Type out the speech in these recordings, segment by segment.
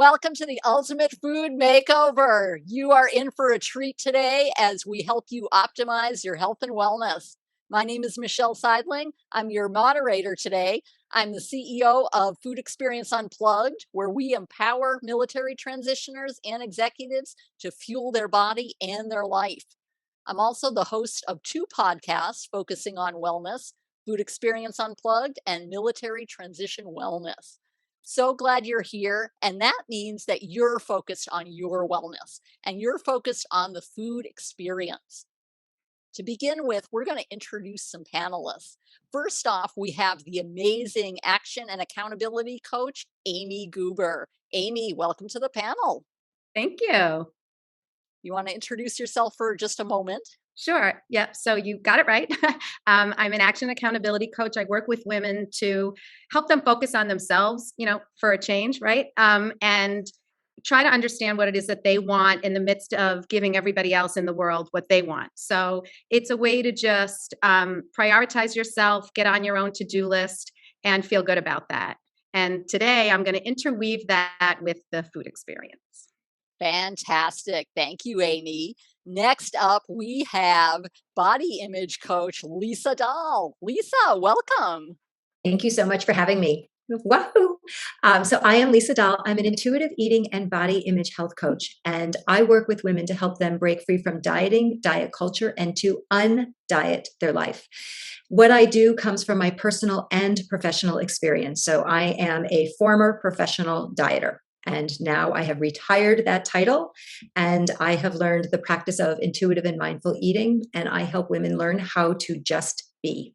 Welcome to the Ultimate Food Makeover. You are in for a treat today as we help you optimize your health and wellness. My name is Michelle Seidling. I'm your moderator today. I'm the CEO of Food Experience Unplugged, where we empower military transitioners and executives to fuel their body and their life. I'm also the host of two podcasts focusing on wellness: Food Experience Unplugged and Military Transition Wellness. So glad you're here. And that means that you're focused on your wellness and you're focused on the food experience. To begin with, we're going to introduce some panelists. First off, we have the amazing action and accountability coach, Amy Goober. Amy, welcome to the panel. Thank you. You want to introduce yourself for just a moment? Sure. Yep. So you got it right. I'm an action accountability coach. I work with women to help them focus on themselves, for a change, right? And try to understand what it is that they want in the midst of giving everybody else in the world what they want. So it's a way to just prioritize yourself, get on your own to-do list, and feel good about that. And today I'm going to interweave that with the food experience. Fantastic. Thank you, Amy. Next up, we have body image coach Lisa Dahl. Lisa, welcome. Thank you so much for having me. Wahoo! So I am Lisa Dahl. I'm an intuitive eating and body image health coach, and I work with women to help them break free from dieting, diet culture, and to undiet their life. What I do comes from my personal and professional experience. So I am a former professional dieter. And now I have retired that title, and I have learned the practice of intuitive and mindful eating, and I help women learn how to just be.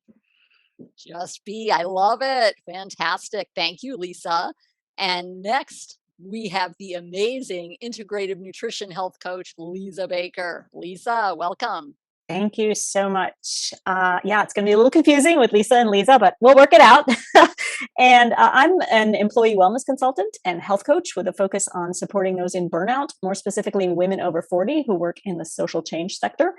Just be. I love it. Fantastic. Thank you, Lisa. And next, we have the amazing integrative nutrition health coach, Lisa Baker. Lisa, welcome. Thank you so much. It's going to be a little confusing with Lisa and Lisa, but we'll work it out. And I'm an employee wellness consultant and health coach with a focus on supporting those in burnout, more specifically women over 40 who work in the social change sector.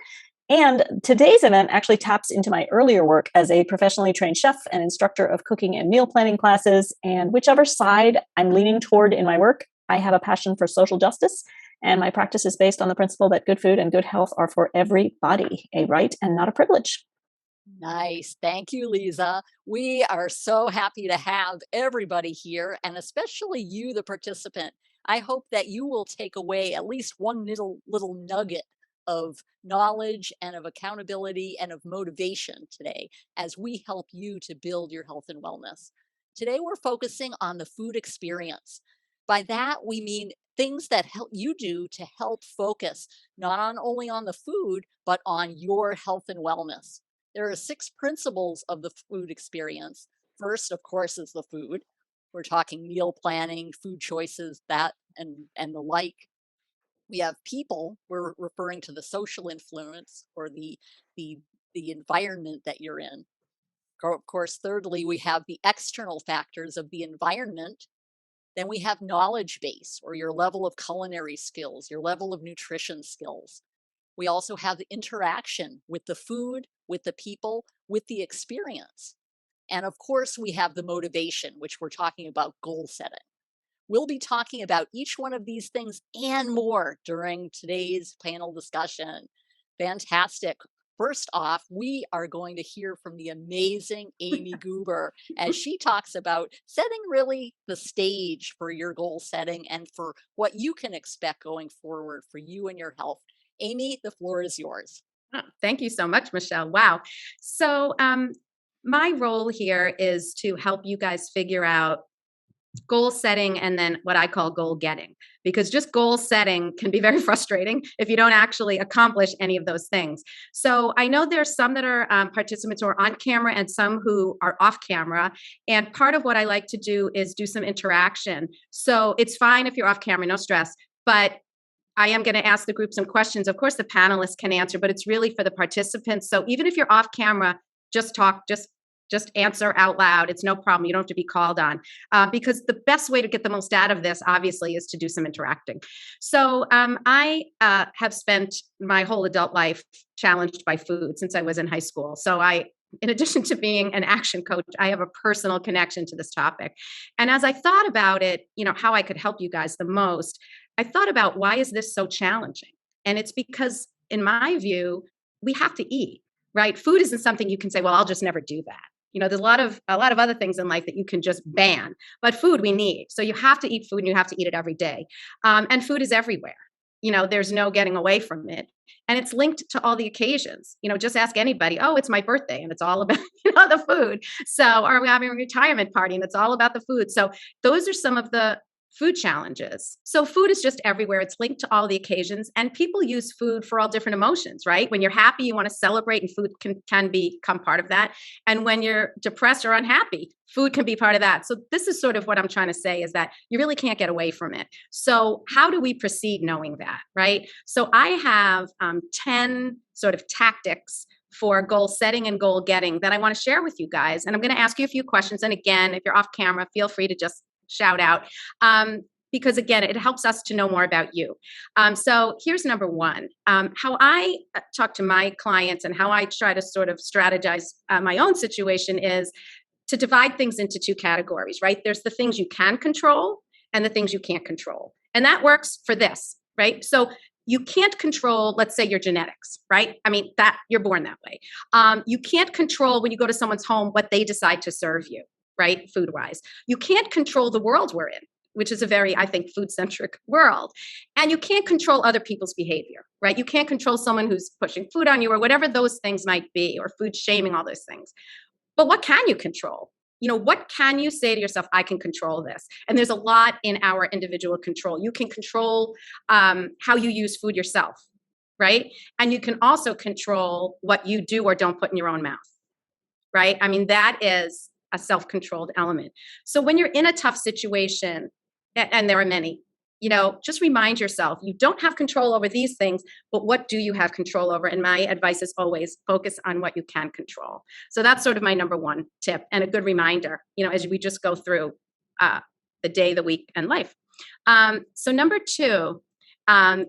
And today's event actually taps into my earlier work as a professionally trained chef and instructor of cooking and meal planning classes. And whichever side I'm leaning toward in my work, I have a passion for social justice. And my practice is based on the principle that good food and good health are for everybody, a right and not a privilege. Nice. Thank you, Lisa. We are so happy to have everybody here, and especially you, the participant. I hope that you will take away at least one little nugget of knowledge and of accountability and of motivation today as we help you to build your health and wellness. Today, we're focusing on the food experience. By that, we mean things that help you do to help focus not on only on the food, but on your health and wellness. There are 6 principles of the food experience. First, of course, is the food. We're talking meal planning, food choices, that and the like. We have people. We're referring to the social influence or the environment that you're in. Of course, thirdly, we have the external factors of the environment. Then we have knowledge base, or your level of culinary skills, your level of nutrition skills. We also have the interaction with the food, with the people, with the experience. And of course, we have the motivation, which we're talking about goal setting. We'll be talking about each one of these things and more during today's panel discussion. Fantastic. First off, we are going to hear from the amazing Amy Goober as she talks about setting really the stage for your goal setting and for what you can expect going forward for you and your health. Amy, the floor is yours. Oh, thank you so much, Michelle. Wow. So my role here is to help you guys figure out goal setting and then what I call goal getting, because just goal setting can be very frustrating if you don't actually accomplish any of those things. So I know there's some that are participants who are on camera and some who are off camera. And part of what I like to do is do some interaction. So it's fine if you're off camera, no stress, but I am going to ask the group some questions. Of course, the panelists can answer, but it's really for the participants. So even if you're off camera, just talk, just answer out loud. It's no problem. You don't have to be called on because the best way to get the most out of this, obviously, is to do some interacting. So I have spent my whole adult life challenged by food since I was in high school. So I in addition to being an action coach, I have a personal connection to this topic. And as I thought about it, how I could help you guys the most, I thought about, why is this so challenging? And it's because, in my view, we have to eat, right? Food isn't something you can say, well, I'll just never do that. There's a lot of other things in life that you can just ban, but food we need. So you have to eat food, and you have to eat it every day. And food is everywhere. There's no getting away from it. And it's linked to all the occasions. Just ask anybody, oh, it's my birthday, and it's all about, the food. So, or we're having a retirement party, and it's all about the food. So those are some of the food challenges. So food is just everywhere. It's linked to all the occasions, and people use food for all different emotions, right? When you're happy, you want to celebrate, and food can become part of that. And when you're depressed or unhappy, food can be part of that. So this is sort of what I'm trying to say, is that you really can't get away from it. So how do we proceed knowing that, right? So I have 10 sort of tactics for goal setting and goal getting that I want to share with you guys. And I'm going to ask you a few questions. And again, if you're off camera, feel free to just shout out, because again, it helps us to know more about you. So here's number one. How I talk to my clients and how I try to sort of strategize my own situation is to divide things into two categories, right? There's the things you can control and the things you can't control. And that works for this, right? So you can't control, let's say, your genetics, right? I mean, that you're born that way. You can't control, when you go to someone's home, what they decide to serve you, right? Food wise. You can't control the world we're in, which is a very, I think, food-centric world. And you can't control other people's behavior, right? You can't control someone who's pushing food on you, or whatever those things might be, or food shaming, all those things. But what can you control? What can you say to yourself? I can control this. And there's a lot in our individual control. You can control how you use food yourself, right? And you can also control what you do or don't put in your own mouth, right? I mean, that is a self-controlled element. So when you're in a tough situation, and there are many, just remind yourself, you don't have control over these things, but what do you have control over? And my advice is always focus on what you can control. So that's sort of my number one tip, and a good reminder, as we just go through the day, the week, and life. So number two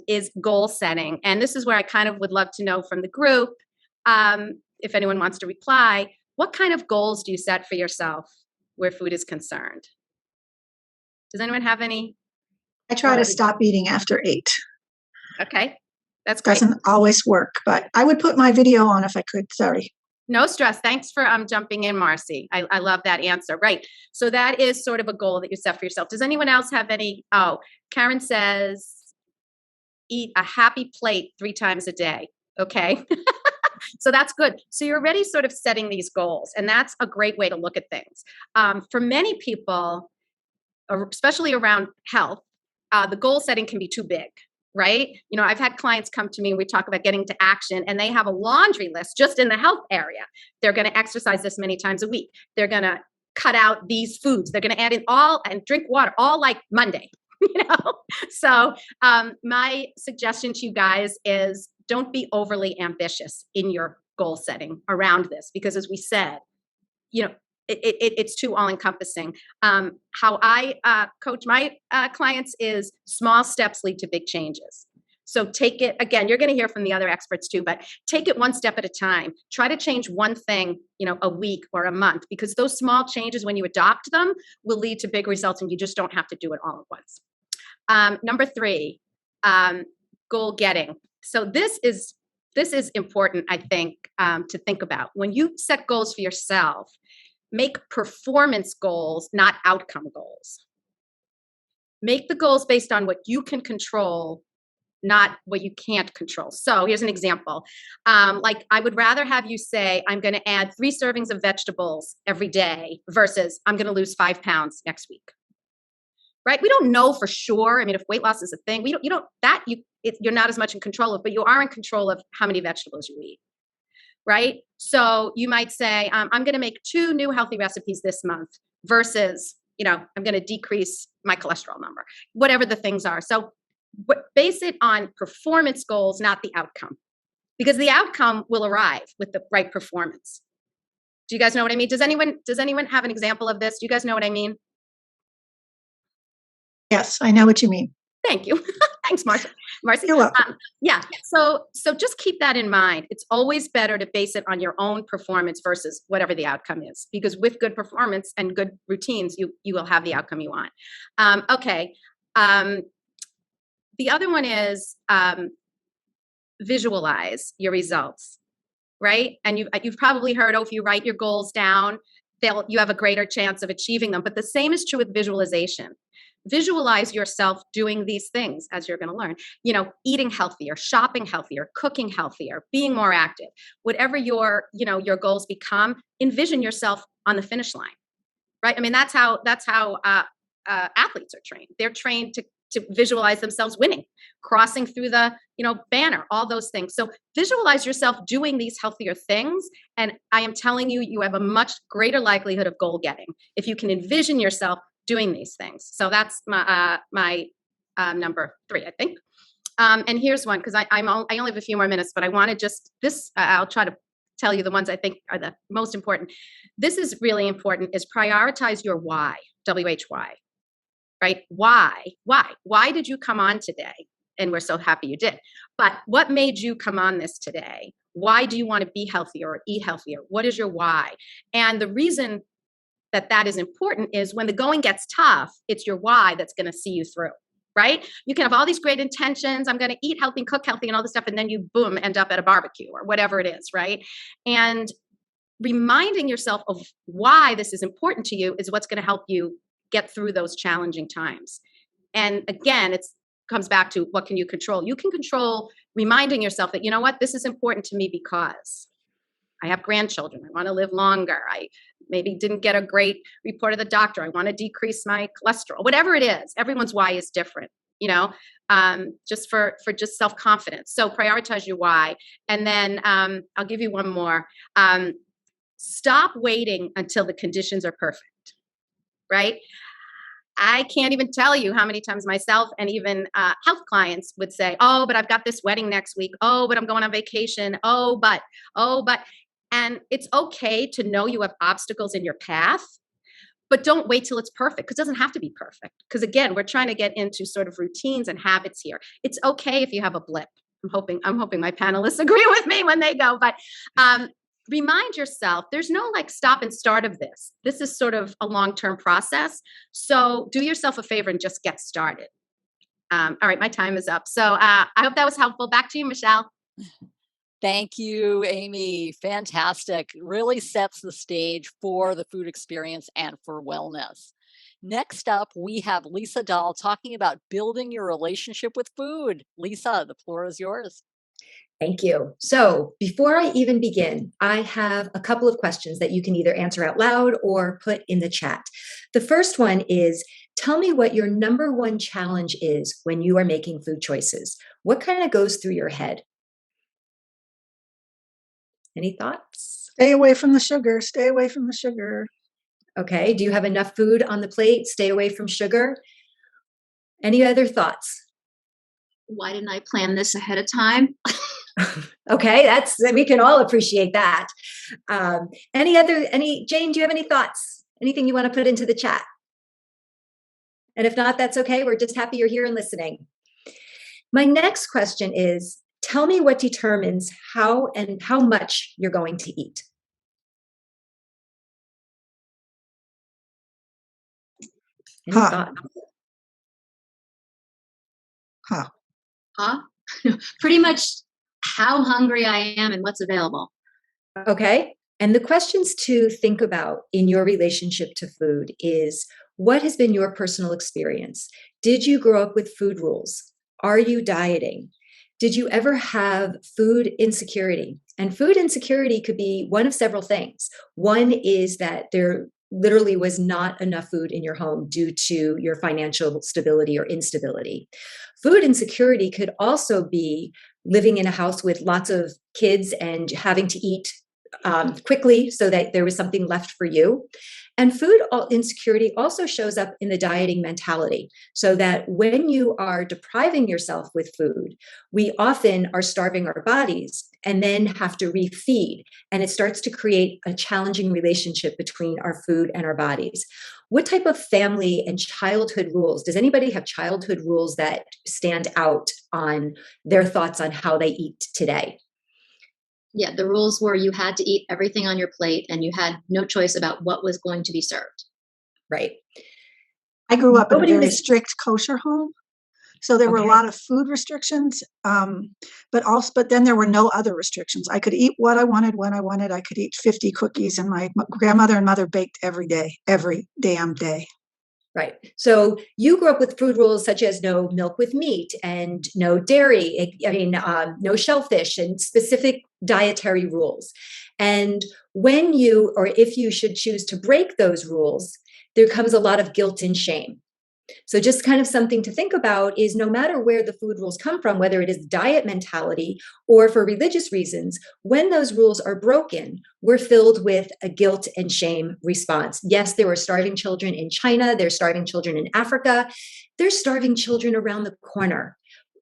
is goal setting. And this is where I kind of would love to know from the group, if anyone wants to reply, what kind of goals do you set for yourself where food is concerned? Does anyone have any? I try to stop eating after 8. Okay, that's great. Doesn't always work, but I would put my video on if I could. Sorry. No stress. Thanks for jumping in, Marcy. I love that answer. Right. So that is sort of a goal that you set for yourself. Does anyone else have any? Oh, Karen says, eat a happy plate 3 times a day. Okay. So that's good. So you're already sort of setting these goals, and that's a great way to look at things. For many people, especially around health, the goal setting can be too big, right? I've had clients come to me and we talk about getting to action, and they have a laundry list just in the health area. They're going to exercise this many times a week. They're going to cut out these foods. They're going to add in all and drink water, all like Monday, So my suggestion to you guys is, don't be overly ambitious in your goal setting around this, because as we said, it's too all-encompassing. How I coach my clients is small steps lead to big changes. So take it, again, you're going to hear from the other experts too, but take it one step at a time. Try to change one thing, a week or a month, because those small changes, when you adopt them, will lead to big results, and you just don't have to do it all at once. Number 3, goal getting. So this is important, I think, to think about. When you set goals for yourself, make performance goals, not outcome goals. Make the goals based on what you can control, not what you can't control. So here's an example. Like, I would rather have you say, I'm going to add 3 servings of vegetables every day versus I'm going to lose 5 pounds next week. Right? We don't know for sure. I mean, if weight loss is a thing, you're not as much in control of, but you are in control of how many vegetables you eat. Right? So you might say, I'm going to make 2 new healthy recipes this month versus, I'm going to decrease my cholesterol number, whatever the things are. So base it on performance goals, not the outcome, because the outcome will arrive with the right performance. Do you guys know what I mean? Does anyone have an example of this? Do you guys know what I mean? Yes, I know what you mean. Thank you. Thanks, Marcia. Marcy. You're welcome. Yeah. So just keep that in mind. It's always better to base it on your own performance versus whatever the outcome is, because with good performance and good routines, you will have the outcome you want. Okay. The other one is visualize your results, right? And you've probably heard, oh, if you write your goals down, you have a greater chance of achieving them. But the same is true with visualization. Visualize yourself doing these things, as you're going to learn, eating healthier, shopping healthier, cooking healthier, being more active. Whatever your goals become, envision yourself on the finish line, right? I mean, that's how athletes are trained. They're trained to visualize themselves winning, crossing through the banner, all those things. So visualize yourself doing these healthier things, and I am telling you, you have a much greater likelihood of goal getting if you can envision yourself doing these things. So that's my number 3, I think. And here's one, because I only have a few more minutes, but I want to I'll try to tell you the ones I think are the most important. This is really important, is prioritize your why, WHY, right? Why did you come on today? And we're so happy you did. But what made you come on this today? Why do you want to be healthier or eat healthier? What is your why? And the reason that is important is when the going gets tough, it's your why that's going to see you through, right? You can have all these great intentions. I'm going to eat healthy, cook healthy, and all this stuff. And then you, boom, end up at a barbecue or whatever it is, right? And reminding yourself of why this is important to you is what's going to help you get through those challenging times. And again, it comes back to, what can you control? You can control reminding yourself that, this is important to me because I have grandchildren. I want to live longer. I maybe didn't get a great report of the doctor. I want to decrease my cholesterol. Whatever it is, everyone's why is different, just for just self-confidence. So prioritize your why. And then I'll give you one more. Stop waiting until the conditions are perfect, right? I can't even tell you how many times myself and even health clients would say, oh, but I've got this wedding next week. Oh, but I'm going on vacation. Oh, but. And it's okay to know you have obstacles in your path, but don't wait till it's perfect, because it doesn't have to be perfect. Because again, we're trying to get into sort of routines and habits here. It's okay if you have a blip. I'm hoping my panelists agree with me when they go, but remind yourself, there's no stop and start of this. This is sort of a long-term process. So do yourself a favor and just get started. All right, my time is up. So I hope that was helpful. Back to you, Michelle. Thank you, Amy. Fantastic. Really sets the stage for the food experience and for wellness. Next up, we have Lisa Dahl talking about building your relationship with food. Lisa, the floor is yours. Thank you. So before I even begin, I have a couple of questions that you can either answer out loud or put in the chat. The first one is, tell me what your number one challenge is when you are making food choices. What kind of goes through your head? Any thoughts? Stay away from the sugar. Stay away from the sugar. Okay. Do you have enough food on the plate? Stay away from sugar. Any other thoughts? Why didn't I plan this ahead of time? Okay, we can all appreciate that. Jane, do you have any thoughts? Anything you want to put into the chat? And if not, that's okay. We're just happy you're here and listening. My next question is, tell me what determines how much you're going to eat. Any thoughts? Pretty much how hungry I am and what's available. Okay. And the questions to think about in your relationship to food is, what has been your personal experience? Did you grow up with food rules? Are you dieting? Did you ever have food insecurity? And food insecurity could be one of several things. One is that there literally was not enough food in your home due to your financial stability or instability. Food insecurity could also be living in a house with lots of kids and having to eat quickly so that there was something left for you. And food insecurity also shows up in the dieting mentality, so that when you are depriving yourself with food, we often are starving our bodies and then have to refeed. And it starts to create a challenging relationship between our food and our bodies. What type of family and childhood rules? Does anybody have childhood rules that stand out on their thoughts on how they eat today? Yeah, the rules were you had to eat everything on your plate and you had no choice about what was going to be served. Right. I grew up in a Nobody very was strict kosher home, so there were a okay. lot of food restrictions, but then there were no other restrictions. I could eat what I wanted when I wanted. I could eat 50 cookies, and my grandmother and mother baked every damn day. Right. So you grew up with food rules such as no milk with meat and no dairy, no shellfish and specific dietary rules. And when you, or if you should choose to break those rules, there comes a lot of guilt and shame. So, just kind of something to think about is no matter where the food rules come from, whether it is diet mentality or for religious reasons, when those rules are broken, we're filled with a guilt and shame response. Yes, there were starving children in China, there's starving children in Africa, there's starving children around the corner.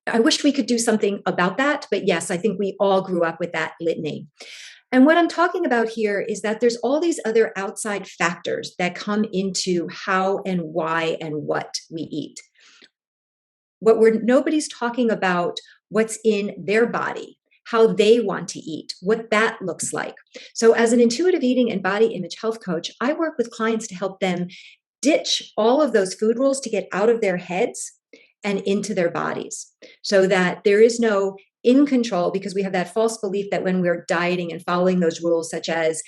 I wish we could do something about that, but yes, I think we all grew up with that litany. And what I'm talking about here is that there's all these other outside factors that come into how and why and what we eat. Nobody's talking about what's in their body, how they want to eat, what that looks like. So as an intuitive eating and body image health coach, I work with clients to help them ditch all of those food rules to get out of their heads and into their bodies so that there is no in control, because we have that false belief that when we're dieting and following those rules, such as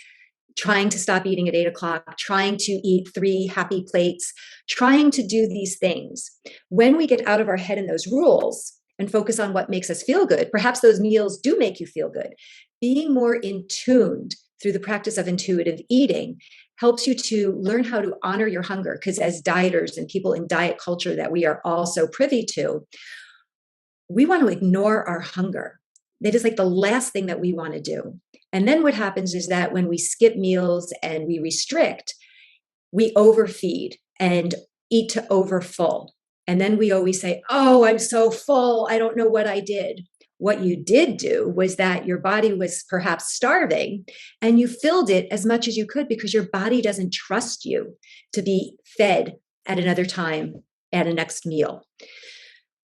trying to stop eating at 8 o'clock, trying to eat 3 happy plates, trying to do these things, when we get out of our head in those rules and focus on what makes us feel good, perhaps those meals do make you feel good. Being more in tuned through the practice of intuitive eating helps you to learn how to honor your hunger, because as dieters and people in diet culture that we are all so privy to, we want to ignore our hunger. That is like the last thing that we want to do. And then what happens is that when we skip meals and we restrict, we overfeed and eat to overfull. And then we always say, oh, I'm so full. I don't know what I did. What you did do was that your body was perhaps starving and you filled it as much as you could because your body doesn't trust you to be fed at another time at a next meal.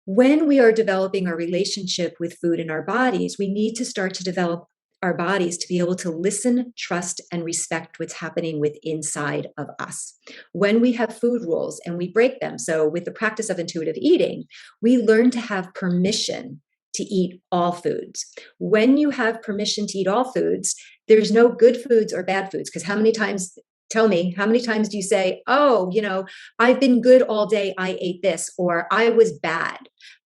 When we are developing our relationship with food in our bodies, we need to start to develop our bodies to be able to listen, trust, and respect what's happening with inside of us. When we have food rules and we break them, so with the practice of intuitive eating, we learn to have permission to eat all foods. When you have permission to eat all foods, there's no good foods or bad foods, because how many times tell me, how many times do you say, oh, I've been good all day, I ate this, or I was bad,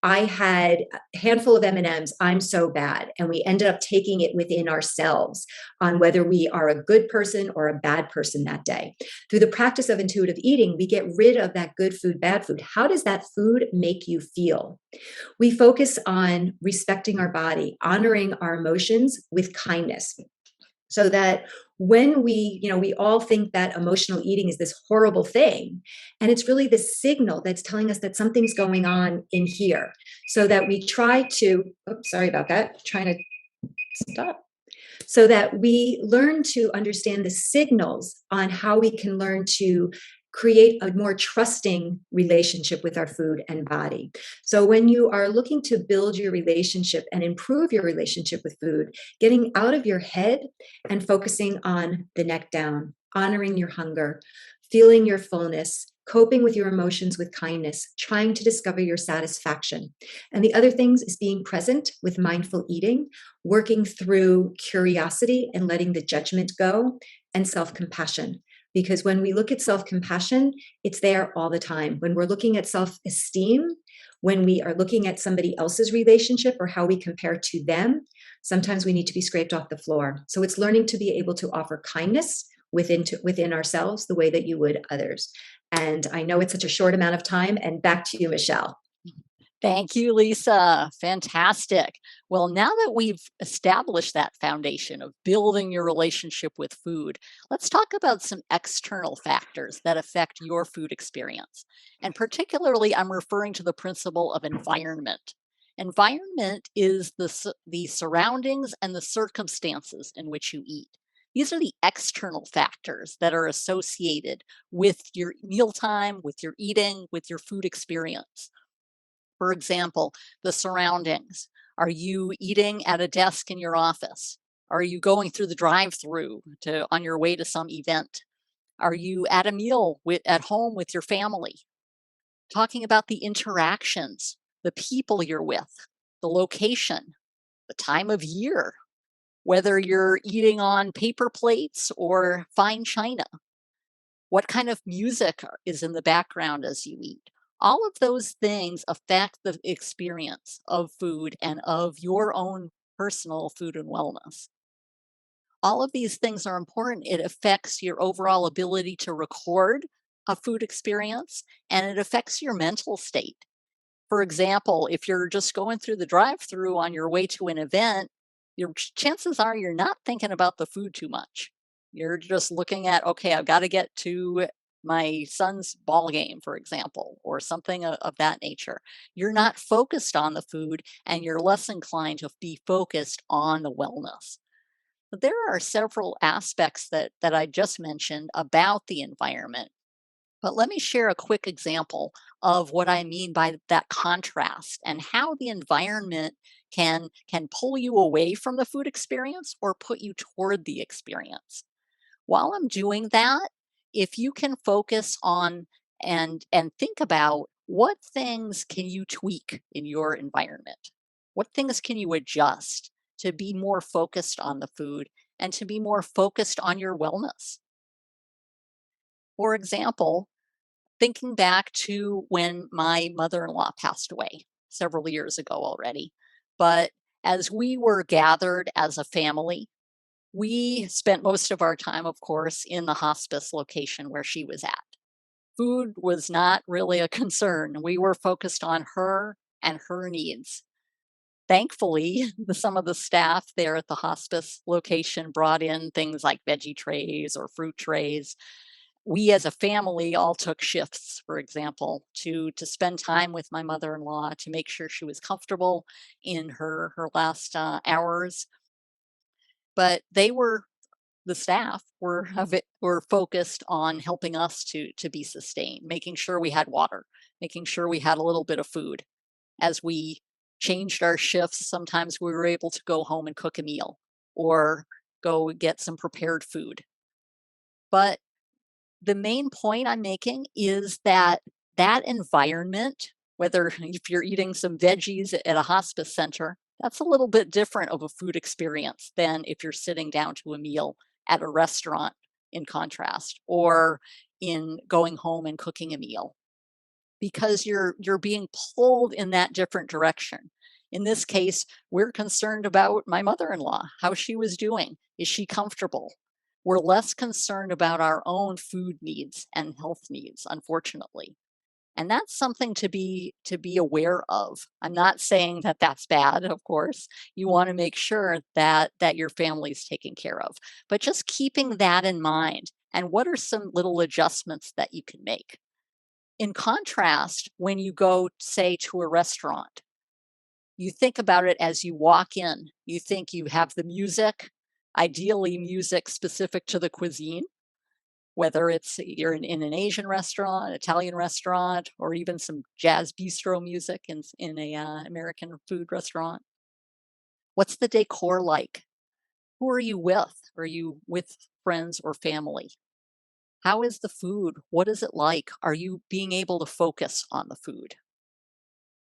I had a handful of M&Ms, I'm so bad. And we ended up taking it within ourselves on whether we are a good person or a bad person that day. Through the practice of intuitive eating, we get rid of that good food, bad food. How does that food make you feel? We focus on respecting our body, honoring our emotions with kindness. So that when we all think that emotional eating is this horrible thing, and it's really the signal that's telling us that something's going on in here. So that we try to, sorry about that, trying to stop. So that we learn to understand the signals on how we can learn to create a more trusting relationship with our food and body. So when you are looking to build your relationship and improve your relationship with food, getting out of your head and focusing on the neck down, honoring your hunger, feeling your fullness, coping with your emotions with kindness, trying to discover your satisfaction. And the other things is being present with mindful eating, working through curiosity and letting the judgment go, and self-compassion. Because when we look at self-compassion, it's there all the time. When we're looking at self-esteem, when we are looking at somebody else's relationship or how we compare to them, sometimes we need to be scraped off the floor. So it's learning to be able to offer kindness within ourselves the way that you would others. And I know it's such a short amount of time. And back to you, Michelle. Thank you, Lisa. Fantastic. Well, now that we've established that foundation of building your relationship with food, let's talk about some external factors that affect your food experience. And particularly, I'm referring to the principle of environment. Environment is the surroundings and the circumstances in which you eat. These are the external factors that are associated with your mealtime, with your eating, with your food experience. For example, the surroundings. Are you eating at a desk in your office? Are you going through the drive-through to on your way to some event? Are you at a meal at home with your family? Talking about the interactions, the people you're with, the location, the time of year, whether you're eating on paper plates or fine china, what kind of music is in the background as you eat. All of those things affect the experience of food and of your own personal food and wellness. All of these things are important. It affects your overall ability to record a food experience, and it affects your mental state. For example, if you're just going through the drive-through on your way to an event, your chances are you're not thinking about the food too much. You're just looking at, okay, I've got to get to my son's ball game, for example, or something of that nature. You're not focused on the food and you're less inclined to be focused on the wellness. But there are several aspects that I just mentioned about the environment. But let me share a quick example of what I mean by that contrast and how the environment can pull you away from the food experience or put you toward the experience. While I'm doing that, if you can focus on and think about what things can you tweak in your environment? What things can you adjust to be more focused on the food and to be more focused on your wellness? For example, thinking back to when my mother-in-law passed away several years ago already. But as we were gathered as a family, we spent most of our time, of course, in the hospice location where she was at. Food was not really a concern. We were focused on her and her needs. Thankfully, some of the staff there at the hospice location brought in things like veggie trays or fruit trays. We as a family all took shifts, for example, to spend time with my mother-in-law to make sure she was comfortable in her last hours. But the staff were focused on helping us to be sustained, making sure we had water, making sure we had a little bit of food. As we changed our shifts, sometimes we were able to go home and cook a meal or go get some prepared food. But the main point I'm making is that that environment, whether if you're eating some veggies at a hospice center, that's a little bit different of a food experience than if you're sitting down to a meal at a restaurant in contrast, or in going home and cooking a meal, because you're being pulled in that different direction. In this case, we're concerned about my mother-in-law, how she was doing. Is she comfortable? We're less concerned about our own food needs and health needs, unfortunately. And that's something to be aware of. I'm not saying that that's bad, of course. You want to make sure that your family's taken care of. But just keeping that in mind, and what are some little adjustments that you can make? In contrast, when you go, say, to a restaurant, you think about it as you walk in. You think you have the music, ideally music specific to the cuisine, whether it's you're in an Asian restaurant, Italian restaurant, or even some jazz bistro music in a American food restaurant. What's the decor like? Who are you with? Are you with friends or family? How is the food? What is it like? Are you being able to focus on the food?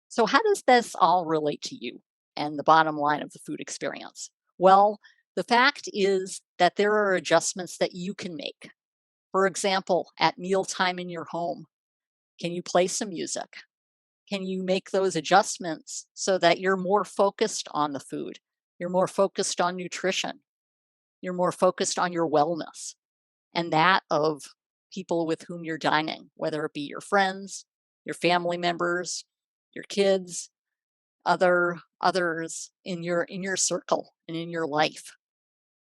So, how does this all relate to you and the bottom line of the food experience? Well, the fact is that there are adjustments that you can make. For example, at mealtime in your home, can you play some music? Can you make those adjustments so that you're more focused on the food? You're more focused on nutrition. You're more focused on your wellness and that of people with whom you're dining, whether it be your friends, your family members, your kids, others in your circle and in your life.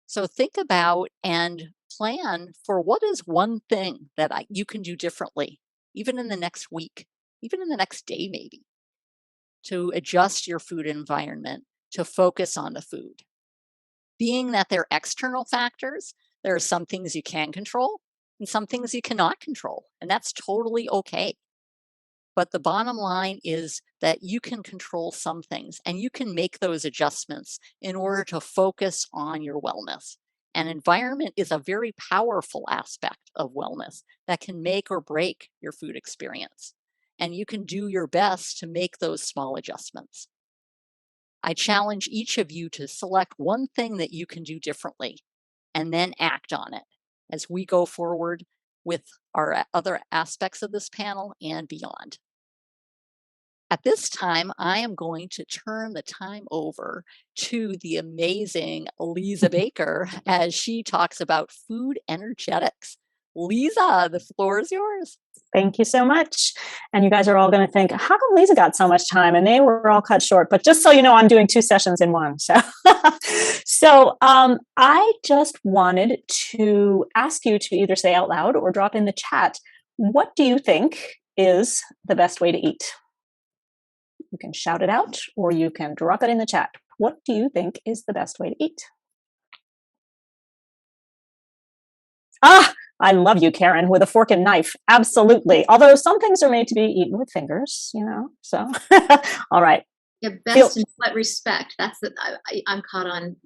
So think about and plan for what is one thing that you can do differently, even in the next week, even in the next day, maybe, to adjust your food environment to focus on the food. Being that they're external factors, There are some things you can control and some things you cannot control, and that's totally okay. But the bottom line is that you can control some things and you can make those adjustments in order to focus on your wellness. And environment is a very powerful aspect of wellness that can make or break your food experience. And you can do your best to make those small adjustments. I challenge each of you to select one thing that you can do differently and then act on it as we go forward with our other aspects of this panel and beyond. At this time, I am going to turn the time over to the amazing Lisa Baker as she talks about food energetics. Lisa, the floor is yours. Thank you so much. And you guys are all going to think, how come Lisa got so much time? And they were all cut short. But just so you know, I'm doing 2 sessions in one. So, I just wanted to ask you to either say out loud or drop in the chat, what do you think is the best way to eat? You can shout it out or you can drop it in the chat. What do you think is the best way to eat? Ah, I love you, Karen, with a fork and knife. Absolutely. Although some things are made to be eaten with fingers, so. All right. Yeah, best in what respect? That's the I'm caught on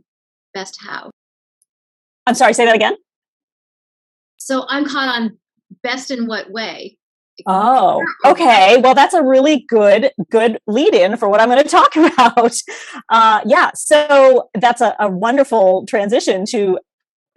best how. I'm sorry, say that again. So I'm caught on best in what way? Oh, okay. Well, that's a really good lead in for what I'm going to talk about. Yeah, so that's a wonderful transition to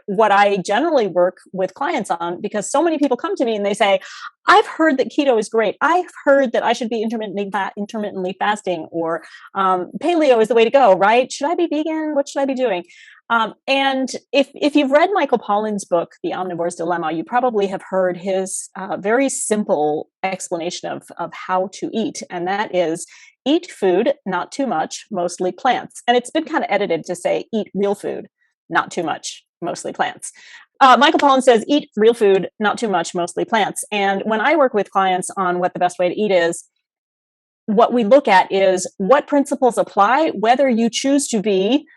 what I generally work with clients on, because so many people come to me and they say, I've heard that keto is great. I've heard that I should be intermittently fasting, or paleo is the way to go, right? Should I be vegan? What should I be doing? And if you've read Michael Pollan's book, The Omnivore's Dilemma, you probably have heard his very simple explanation of how to eat. And that is, eat food, not too much, mostly plants. And it's been kind of edited to say, eat real food, not too much, mostly plants. Michael Pollan says, eat real food, not too much, mostly plants. And when I work with clients on what the best way to eat is, what we look at is what principles apply, whether you choose to be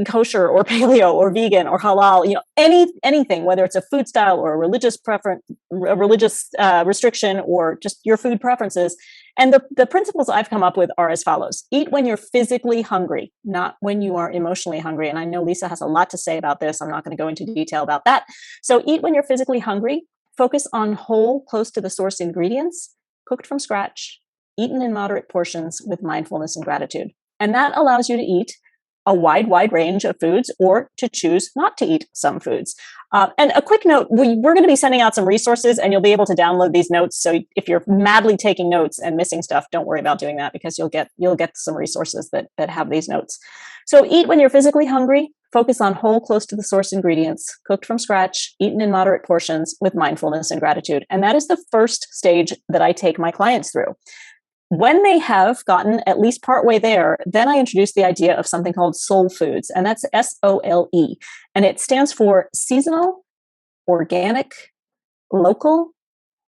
kosher or paleo or vegan or halal, anything, whether it's a food style or a religious preference, a religious restriction, or just your food preferences. And the principles I've come up with are as follows: eat when you're physically hungry, not when you are emotionally hungry. And I know Lisa has a lot to say about this. I'm not going to go into detail about that. So eat when you're physically hungry, focus on whole, close to the source ingredients, cooked from scratch, eaten in moderate portions with mindfulness and gratitude. And that allows you to eat a wide range of foods, or to choose not to eat some foods. And a quick note, we're going to be sending out some resources, and you'll be able to download these notes. So if you're madly taking notes and missing stuff, don't worry about doing that, because you'll get some resources that have these notes. So eat when you're physically hungry, focus on whole, close to the source ingredients, cooked from scratch, eaten in moderate portions with mindfulness and gratitude. And that is the first stage that I take my clients through. When they have gotten at least partway there, then I introduce the idea of something called soul foods, and that's SOLE. And it stands for seasonal, organic, local,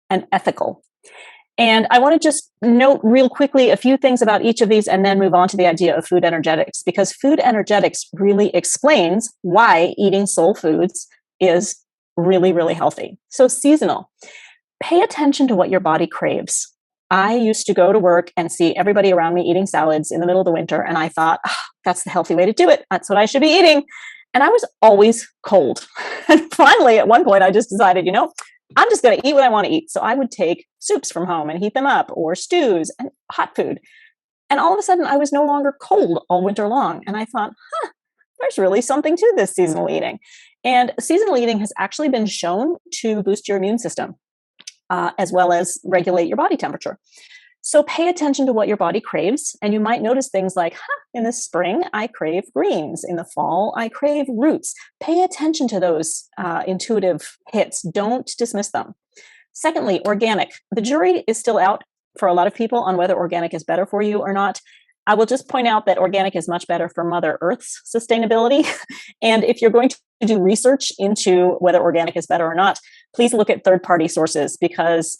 and ethical. And I want to just note real quickly a few things about each of these and then move on to the idea of food energetics, because food energetics really explains why eating soul foods is really, really healthy. So seasonal, pay attention to what your body craves. I used to go to work and see everybody around me eating salads in the middle of the winter. And I thought, that's the healthy way to do it. That's what I should be eating. And I was always cold. And finally, at one point, I just decided, I'm just going to eat what I want to eat. So I would take soups from home and heat them up, or stews and hot food. And all of a sudden, I was no longer cold all winter long. And I thought, there's really something to this seasonal eating. And seasonal eating has actually been shown to boost your immune system, as well as regulate your body temperature. So pay attention to what your body craves. And you might notice things like, in the spring, I crave greens. In the fall, I crave roots. Pay attention to those intuitive hits. Don't dismiss them. Secondly, organic. The jury is still out for a lot of people on whether organic is better for you or not. I will just point out that organic is much better for Mother Earth's sustainability. And if you're going to do research into whether organic is better or not, please look at third-party sources, because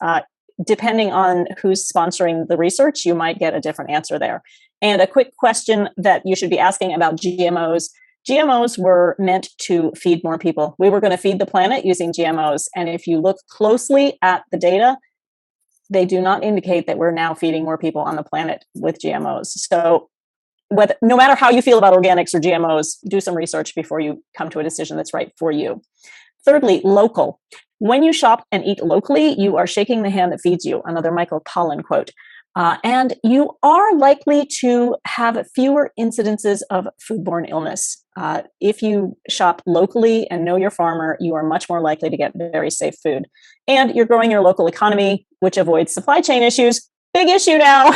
depending on who's sponsoring the research, you might get a different answer there. And a quick question that you should be asking about GMOs: GMOs were meant to feed more people. We were going to feed the planet using GMOs. And if you look closely at the data, they do not indicate that we're now feeding more people on the planet with GMOs. So no matter how you feel about organics or GMOs, do some research before you come to a decision that's right for you. Thirdly, local. When you shop and eat locally, you are shaking the hand that feeds you, another Michael Pollan quote. And you are likely to have fewer incidences of foodborne illness. If you shop locally and know your farmer, you are much more likely to get very safe food. And you're growing your local economy, which avoids supply chain issues. Big issue now.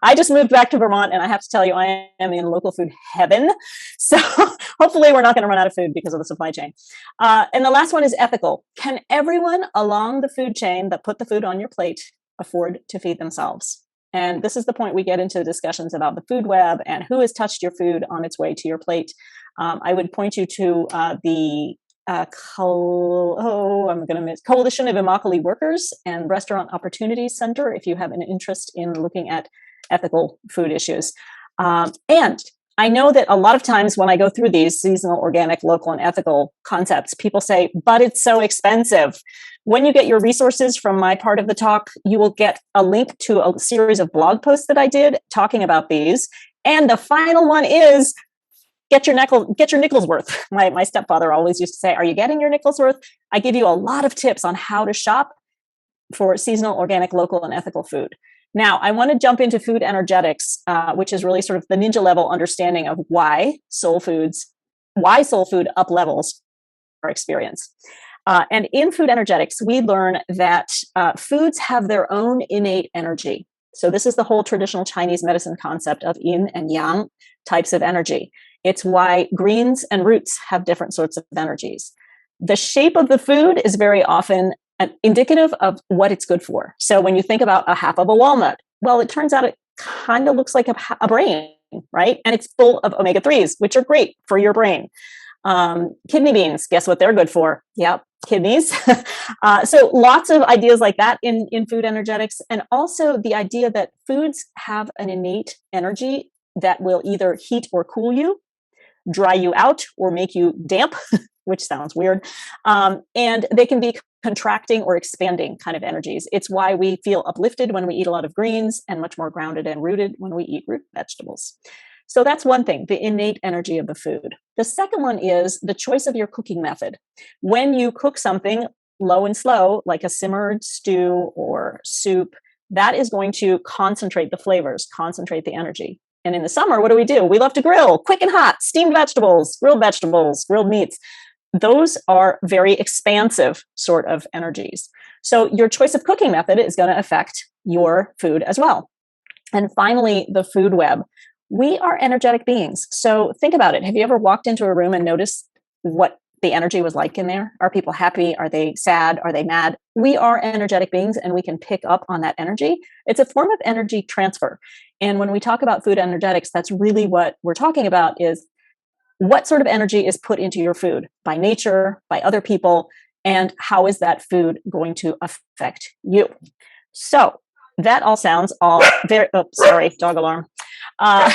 I just moved back to Vermont, and I have to tell you, I am in local food heaven. So hopefully we're not going to run out of food because of the supply chain. And the last one is ethical. Can everyone along the food chain that put the food on your plate afford to feed themselves? And this is the point we get into discussions about the food web and who has touched your food on its way to your plate. I would point you to the Coalition of Immokalee Workers and Restaurant Opportunities Center if you have an interest in looking at ethical food issues. And I know that a lot of times when I go through these seasonal, organic, local, and ethical concepts, people say, but it's so expensive. When you get your resources from my part of the talk, you will get a link to a series of blog posts that I did talking about these. And the final one is get your nickels worth. My stepfather always used to say, are you getting your nickels worth? I give you a lot of tips on how to shop for seasonal, organic, local, and ethical food. Now, I want to jump into food energetics, which is really sort of the ninja level understanding of why soul food up levels our experience. And in food energetics, we learn that foods have their own innate energy. So this is the whole traditional Chinese medicine concept of yin and yang types of energy. It's why greens and roots have different sorts of energies. The shape of the food is very often indicative of what it's good for. So when you think about a half of a walnut, well, it turns out it kind of looks like a brain, right? And it's full of omega-3s, which are great for your brain. Kidney beans, guess what they're good for? Yep, kidneys. So lots of ideas like that in food energetics. And also the idea that foods have an innate energy that will either heat or cool you, dry you out, or make you damp, which sounds weird. And they can be contracting or expanding kind of energies. It's why we feel uplifted when we eat a lot of greens and much more grounded and rooted when we eat root vegetables. So that's one thing, the innate energy of the food. The second one is the choice of your cooking method. When you cook something low and slow, like a simmered stew or soup, that is going to concentrate the flavors, concentrate the energy. And in the summer, what do? We love to grill, quick and hot, steamed vegetables, grilled meats. Those are very expansive sort of energies. So your choice of cooking method is going to affect your food as well. And finally, the food web. We are energetic beings. So think about it. Have you ever walked into a room and noticed what the energy was like in there? Are people happy? Are they sad? Are they mad? We are energetic beings and we can pick up on that energy. It's a form of energy transfer. And when we talk about food energetics, that's really what we're talking about is what sort of energy is put into your food by nature, by other people, and how is that food going to affect you? So that all sounds very, dog alarm.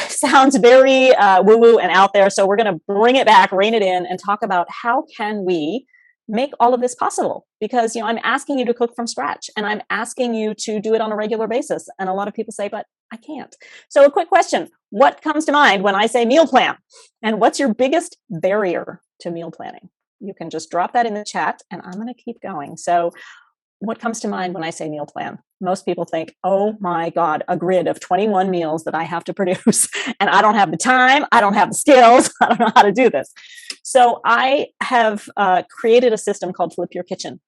Sounds very woo-woo and out there. So we're going to bring it back, rein it in, and talk about how can we make all of this possible? Because, I'm asking you to cook from scratch and I'm asking you to do it on a regular basis. And a lot of people say, but I can't. So a quick question. What comes to mind when I say meal plan? And what's your biggest barrier to meal planning? You can just drop that in the chat and I'm going to keep going. So what comes to mind when I say meal plan? Most people think, oh my God, a grid of 21 meals that I have to produce. And I don't have the time. I don't have the skills. I don't know how to do this. So I have created a system called Flip Your Kitchen.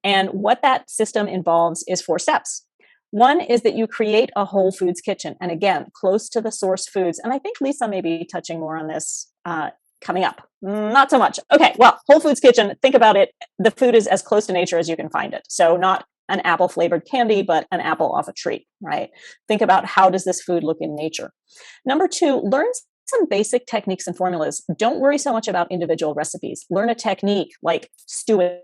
And what that system involves is 4 steps. One is that you create a whole foods kitchen. And again, close to the source foods. And I think Lisa may be touching more on this coming up. Not so much. Okay, well, whole foods kitchen, think about it. The food is as close to nature as you can find it. So not an apple flavored candy, but an apple off a tree, right? Think about how does this food look in nature. Number 2, learn some basic techniques and formulas. Don't worry so much about individual recipes. Learn a technique like stewing,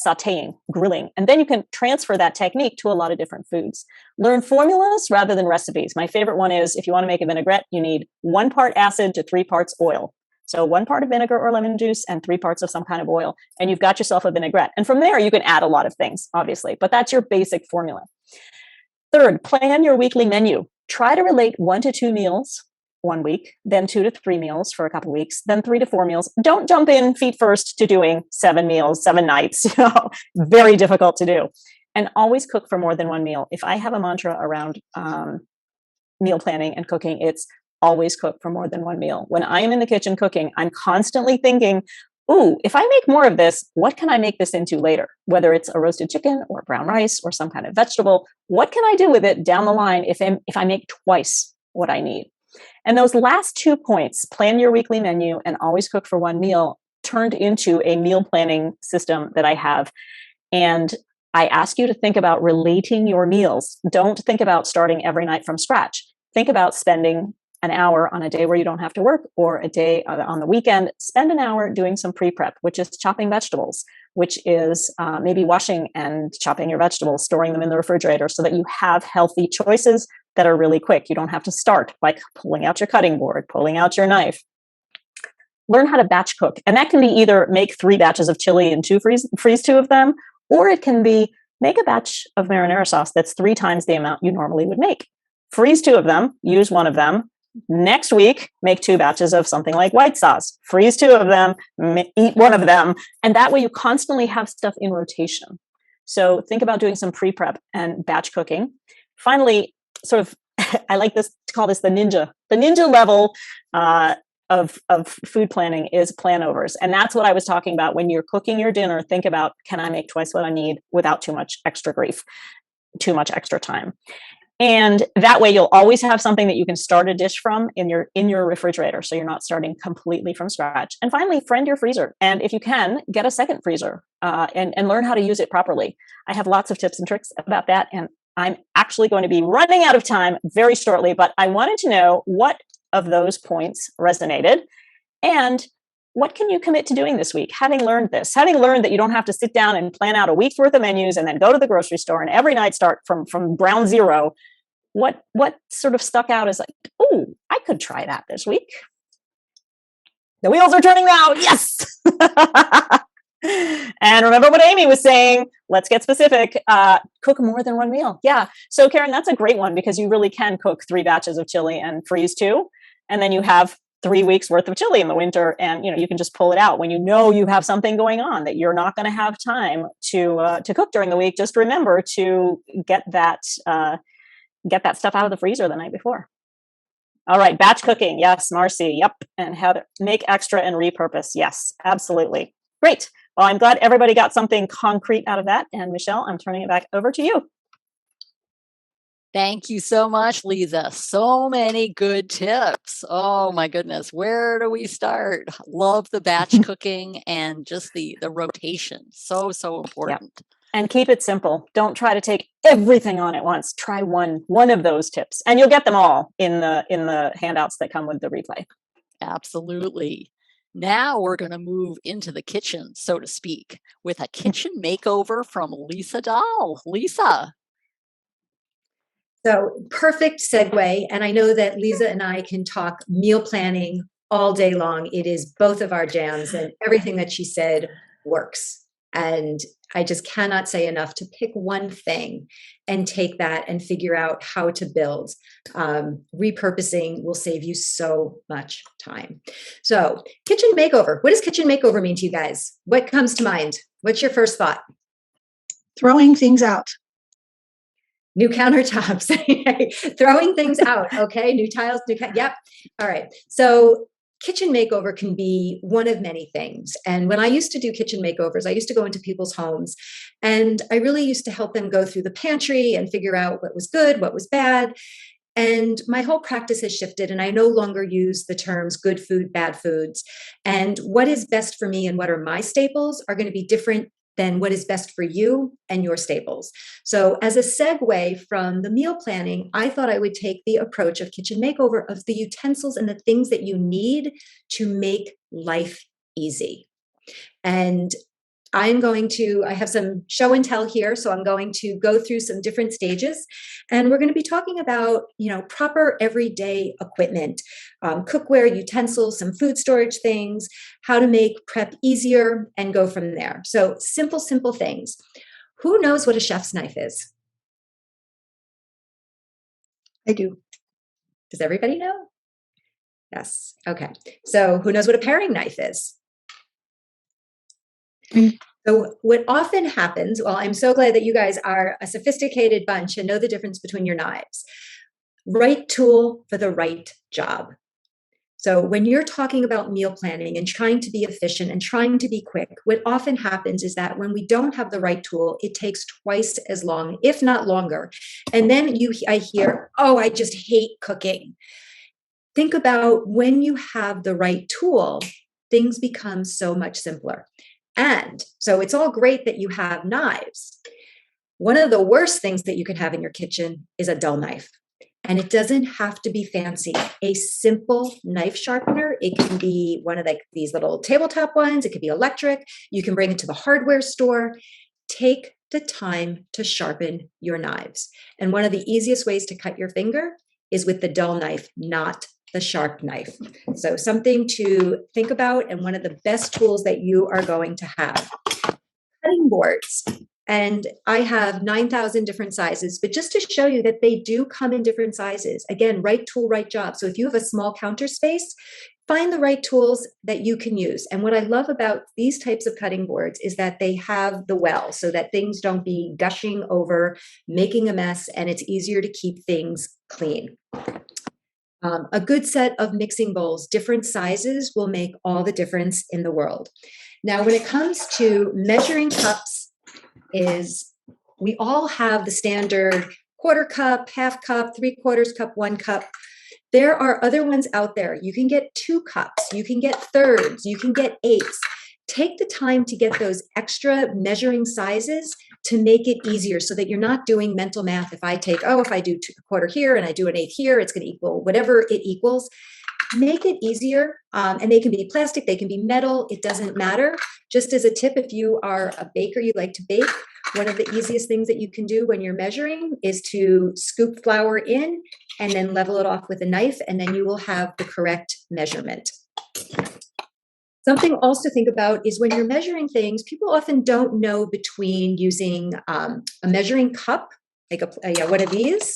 sauteing, grilling, and then you can transfer that technique to a lot of different foods. Learn formulas rather than recipes. My favorite one is if you want to make a vinaigrette, you need 1 part acid to 3 parts oil. So 1 part of vinegar or lemon juice and 3 parts of some kind of oil, and you've got yourself a vinaigrette. And from there, you can add a lot of things, obviously, but that's your basic formula. Third, plan your weekly menu. Try to relate 1 to 2 meals 1 week, then 2 to 3 meals for a couple weeks, then 3 to 4 meals. Don't jump in feet first to doing 7 meals, 7 nights. Very difficult to do. And always cook for more than 1 meal. If I have a mantra around meal planning and cooking, it's always cook for more than 1 meal. When I am in the kitchen cooking, I'm constantly thinking, ooh, if I make more of this, what can I make this into later? Whether it's a roasted chicken or brown rice or some kind of vegetable, what can I do with it down the line if I make twice what I need? And those last 2 points, plan your weekly menu and always cook for 1 meal, turned into a meal planning system that I have. And I ask you to think about relating your meals. Don't think about starting every night from scratch. Think about spending an hour on a day where you don't have to work, or a day on the weekend. Spend an hour doing some pre-prep, which is chopping vegetables, which is maybe washing and chopping your vegetables, storing them in the refrigerator so that you have healthy choices that are really quick. You don't have to start by pulling out your cutting board, pulling out your knife. Learn how to batch cook. And that can be either make 3 batches of chili and freeze 2 of them, or it can be make a batch of marinara sauce that's 3 times the amount you normally would make. Freeze 2 of them, use 1 of them. Next week, make 2 batches of something like white sauce. Freeze 2 of them, eat 1 of them. And that way you constantly have stuff in rotation. So think about doing some pre-prep and batch cooking. Finally, sort of, I like this to call this the ninja. The ninja level of food planning is plan overs. And that's what I was talking about. When you're cooking your dinner, think about, can I make twice what I need without too much extra grief, too much extra time? And that way you'll always have something that you can start a dish from in your refrigerator. So you're not starting completely from scratch. And finally, friend your freezer. And if you can, get a second freezer and learn how to use it properly. I have lots of tips and tricks about that. And I'm actually going to be running out of time very shortly, but I wanted to know what of those points resonated and what can you commit to doing this week? Having learned this, having learned that you don't have to sit down and plan out a week's worth of menus and then go to the grocery store and every night start from ground zero, what sort of stuck out as like, oh, I could try that this week. The wheels are turning now. Yes. And remember what Amy was saying, let's get specific, cook more than 1 meal. Yeah. So Karen, that's a great one because you really can cook 3 batches of chili and freeze 2. And then you have 3 weeks worth of chili in the winter, and you can just pull it out when you have something going on that you're not going to have time to cook during the week. Just remember to get that stuff out of the freezer the night before. All right, batch cooking, yes, Marcy, yep, and how to make extra and repurpose, yes, absolutely, great. Well, I'm glad everybody got something concrete out of that, and Michelle, I'm turning it back over to you. Thank you so much, Lisa. So many good tips. Oh my goodness. Where do we start? Love the batch cooking and just the rotation. So important. Yep. And keep it simple. Don't try to take everything on at once. Try one of those tips, and you'll get them all in the handouts that come with the replay. Absolutely. Now we're going to move into the kitchen, so to speak, with a kitchen makeover from Lisa Dahl. Lisa. So perfect segue. And I know that Lisa and I can talk meal planning all day long. It is both of our jams, and everything that she said works. And I just cannot say enough to pick one thing and take that and figure out how to build. Repurposing will save you so much time. So kitchen makeover. What does kitchen makeover mean to you guys? What comes to mind? What's your first thought? Throwing things out. New countertops, throwing things out. Okay. New tiles, yep. All right. So kitchen makeover can be one of many things. And when I used to do kitchen makeovers, I used to go into people's homes and I really used to help them go through the pantry and figure out what was good, what was bad. And my whole practice has shifted, and I no longer use the terms good food, bad foods. And what is best for me and what are my staples are going to be different than what is best for you and your staples. So as a segue from the meal planning, I thought I would take the approach of kitchen makeover of the utensils and the things that you need to make life easy. And I have some show and tell here, so I'm going to go through some different stages, and we're going to be talking about, proper everyday equipment, cookware, utensils, some food storage things, how to make prep easier, and go from there. So simple things. Who knows what a chef's knife is? I do. Does everybody know? Yes. Okay. So who knows what a paring knife is? So what often happens, well, I'm so glad that you guys are a sophisticated bunch and know the difference between your knives. Right tool for the right job. So when you're talking about meal planning and trying to be efficient and trying to be quick, what often happens is that when we don't have the right tool, it takes twice as long, if not longer. And then I hear, oh, I just hate cooking. Think about when you have the right tool, things become so much simpler. And so it's all great that you have knives. One of the worst things that you can have in your kitchen is a dull knife. And it doesn't have to be fancy. A simple knife sharpener, it can be one of these little tabletop ones. It could be electric. You can bring it to the hardware store. Take the time to sharpen your knives. And one of the easiest ways to cut your finger is with the dull knife, not the sharp knife. So something to think about, and one of the best tools that you are going to have. Cutting boards. And I have 9,000 different sizes, but just to show you that they do come in different sizes. Again, right tool, right job. So if you have a small counter space, find the right tools that you can use. And what I love about these types of cutting boards is that they have the well so that things don't be gushing over, making a mess, and it's easier to keep things clean. A good set of mixing bowls, different sizes, will make all the difference in the world. Now, when it comes to measuring cups, we all have the standard quarter cup, half cup, 3/4 cup, 1 cup. There are other ones out there. You can get 2 cups, you can get thirds, you can get eighths. Take the time to get those extra measuring sizes to make it easier so that you're not doing mental math. If I do 1/4 here and I do 1/8 here, it's going to equal whatever it equals. Make it easier. And they can be plastic, they can be metal, it doesn't matter. Just as a tip, if you are a baker, you like to bake, one of the easiest things that you can do when you're measuring is to scoop flour in and then level it off with a knife, and then you will have the correct measurement. Something also to think about is when you're measuring things, people often don't know between using a measuring cup, like one of these,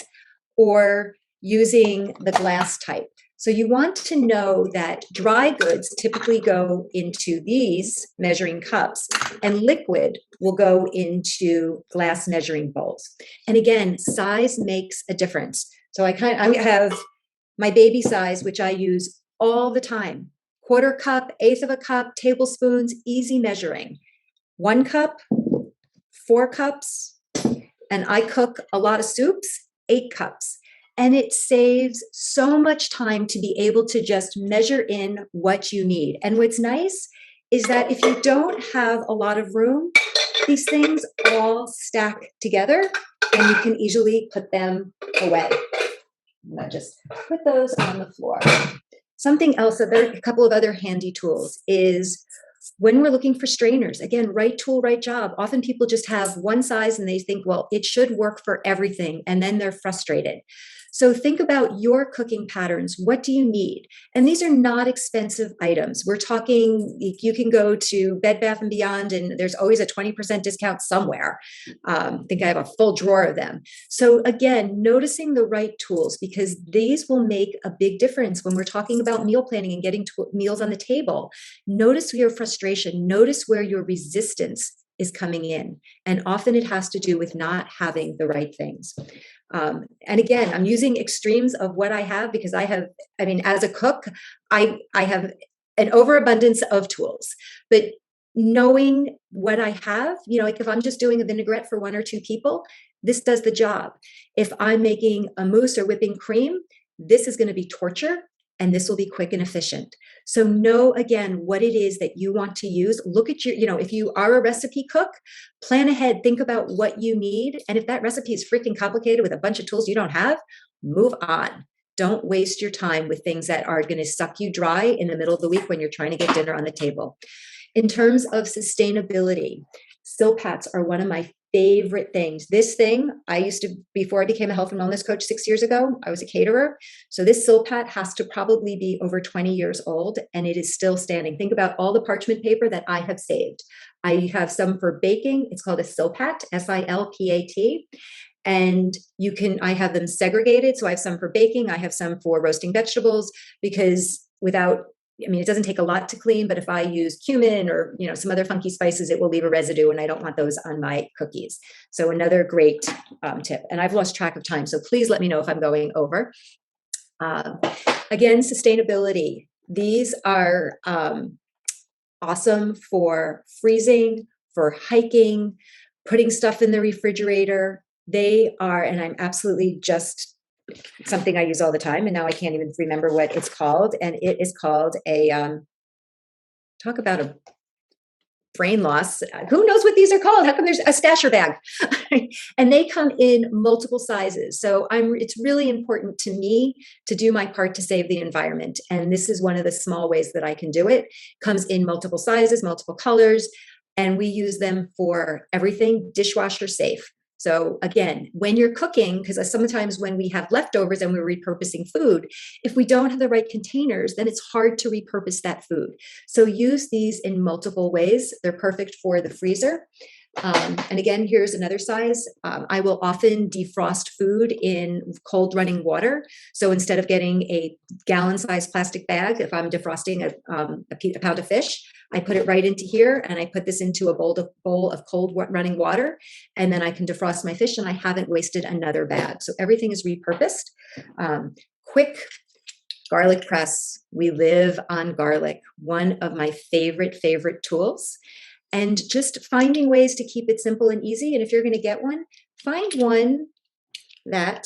or using the glass type. So you want to know that dry goods typically go into these measuring cups, and liquid will go into glass measuring bowls. And again, size makes a difference. So I have my baby size, which I use all the time. 1/4 cup, 1/8 of a cup, tablespoons, easy measuring. 1 cup, 4 cups, and I cook a lot of soups, 8 cups. And it saves so much time to be able to just measure in what you need. And what's nice is that if you don't have a lot of room, these things all stack together and you can easily put them away. And I just put those on the floor. Something else, a couple of other handy tools is when we're looking for strainers. Again, right tool, right job. Often people just have one size and they think, well, it should work for everything. And then they're frustrated. So think about your cooking patterns. What do you need? And these are not expensive items. We're talking, you can go to Bed Bath & Beyond and there's always a 20% discount somewhere. I think I have a full drawer of them. So again, noticing the right tools, because these will make a big difference when we're talking about meal planning and getting meals on the table. Notice your frustration. Notice where your resistance is coming in. And often it has to do with not having the right things. And again, I'm using extremes of what I have because as a cook, I have an overabundance of tools, but knowing what I have, like if I'm just doing a vinaigrette for 1 or 2 people, this does the job. If I'm making a mousse or whipping cream, this is going to be torture. And this will be quick and efficient. So know, again, what it is that you want to use. Look at if you are a recipe cook, plan ahead, think about what you need. And if that recipe is freaking complicated with a bunch of tools you don't have, move on. Don't waste your time with things that are going to suck you dry in the middle of the week when you're trying to get dinner on the table. In terms of sustainability, silpats are one of my favorite things. This thing, I used to, before I became a health and wellness coach 6 years ago, I was a caterer. So this silpat has to probably be over 20 years old, and it is still standing. Think about all the parchment paper that I have saved. I have some for baking. It's called a silpat, S-I-L-P-A-T. And I have them segregated. So I have some for baking. I have some for roasting vegetables, because it doesn't take a lot to clean, but if I use cumin or, some other funky spices, it will leave a residue, and I don't want those on my cookies. So another great tip. And I've lost track of time, so please let me know if I'm going over. Again, sustainability. These are awesome for freezing, for hiking, putting stuff in the refrigerator. They are, and I'm absolutely just something I use all the time, and now I can't even remember what it's called. And it is called talk about a brain loss. Who knows what these are called? How come there's a stasher bag? And they come in multiple sizes. So it's really important to me to do my part to save the environment. And this is one of the small ways that I can do it. Comes in multiple sizes, multiple colors, and we use them for everything dishwasher safe. So again, when you're cooking, because sometimes when we have leftovers and we're repurposing food, if we don't have the right containers, then it's hard to repurpose that food. So use these in multiple ways. They're perfect for the freezer. And again, here's another size. I will often defrost food in cold running water. So instead of getting a gallon-sized plastic bag, if I'm defrosting a pound of fish, I put it right into here, and I put this into a bowl of cold running water, and then I can defrost my fish, and I haven't wasted another bag. So everything is repurposed. Quick garlic press. We live on garlic, one of my favorite tools. And just finding ways to keep it simple and easy. And if you're going to get one, find one that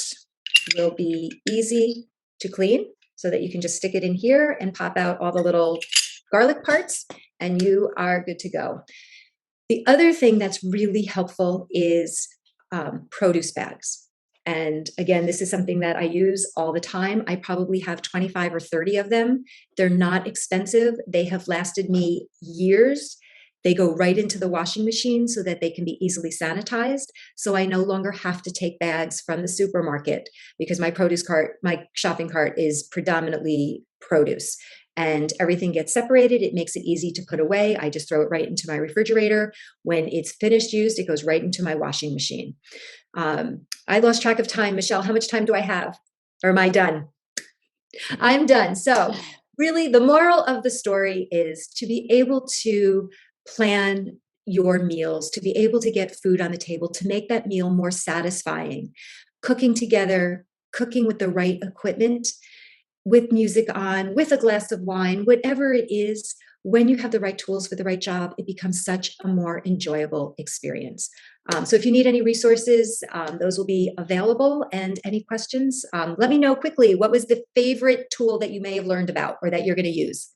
will be easy to clean, so that you can just stick it in here and pop out all the little garlic parts, and you are good to go. The other thing that's really helpful is produce bags. And again, this is something that I use all the time. I probably have 25 or 30 of them. They're not expensive. They have lasted me years. They go right into the washing machine so that they can be easily sanitized. So I no longer have to take bags from the supermarket, because my shopping cart is predominantly produce, and everything gets separated. It makes it easy to put away. I just throw it right into my refrigerator. When it's finished used, it goes right into my washing machine. I lost track of time. Michelle, how much time do I have? Or am I done? I'm done. So really, the moral of the story is to be able to plan your meals, to be able to get food on the table, to make that meal more satisfying. Cooking together, cooking with the right equipment, with music on, with a glass of wine, whatever it is, when you have the right tools for the right job, it becomes such a more enjoyable experience. So if you need any resources, those will be available. And any questions, let me know quickly. What was the favorite tool that you may have learned about or that you're going to use?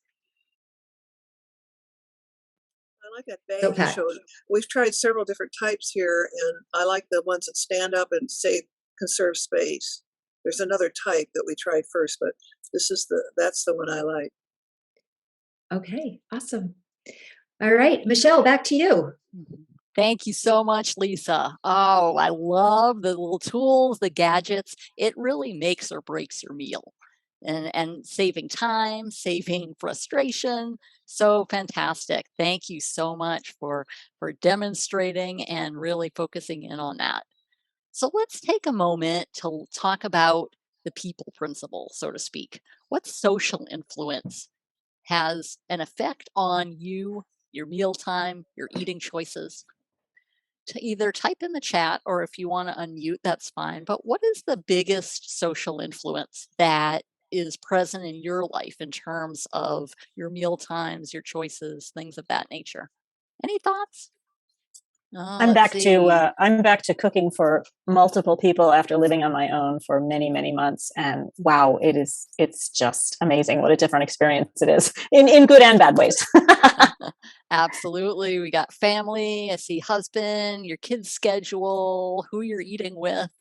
I like that bag you showed. We've tried several different types here, and I like the ones that stand up and conserve space. There's another type that we tried first, but that's the one I like. Okay, awesome. All right, Michelle, back to you. Thank you so much, Lisa. Oh, I love the little tools, the gadgets. It really makes or breaks your meal. And saving time, saving frustration. So fantastic. Thank you so much for demonstrating and really focusing in on that. So let's take a moment to talk about the people principle, so to speak. What social influence has an effect on you, your mealtime, your eating choices? To either type in the chat, or if you want to unmute, that's fine. But what is the biggest social influence that is present in your life in terms of your meal times, your choices, things of that nature? Any thoughts? I'm back to cooking for multiple people after living on my own for many, many months, and wow, it's just amazing what a different experience it is in good and bad ways. Absolutely. We got family. I see husband, your kids' schedule, who you're eating with.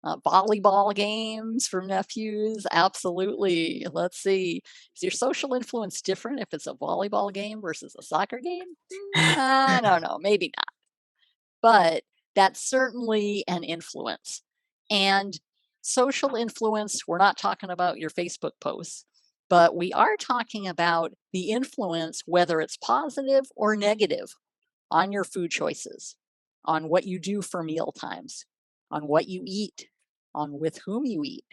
Volleyball games for nephews, absolutely. Let's see. Is your social influence different if it's a volleyball game versus a soccer game? I don't know, maybe not. But that's certainly an influence. And social influence, we're not talking about your Facebook posts, but we are talking about the influence, whether it's positive or negative, on your food choices, on what you do for meal times, on what you eat, on with whom you eat.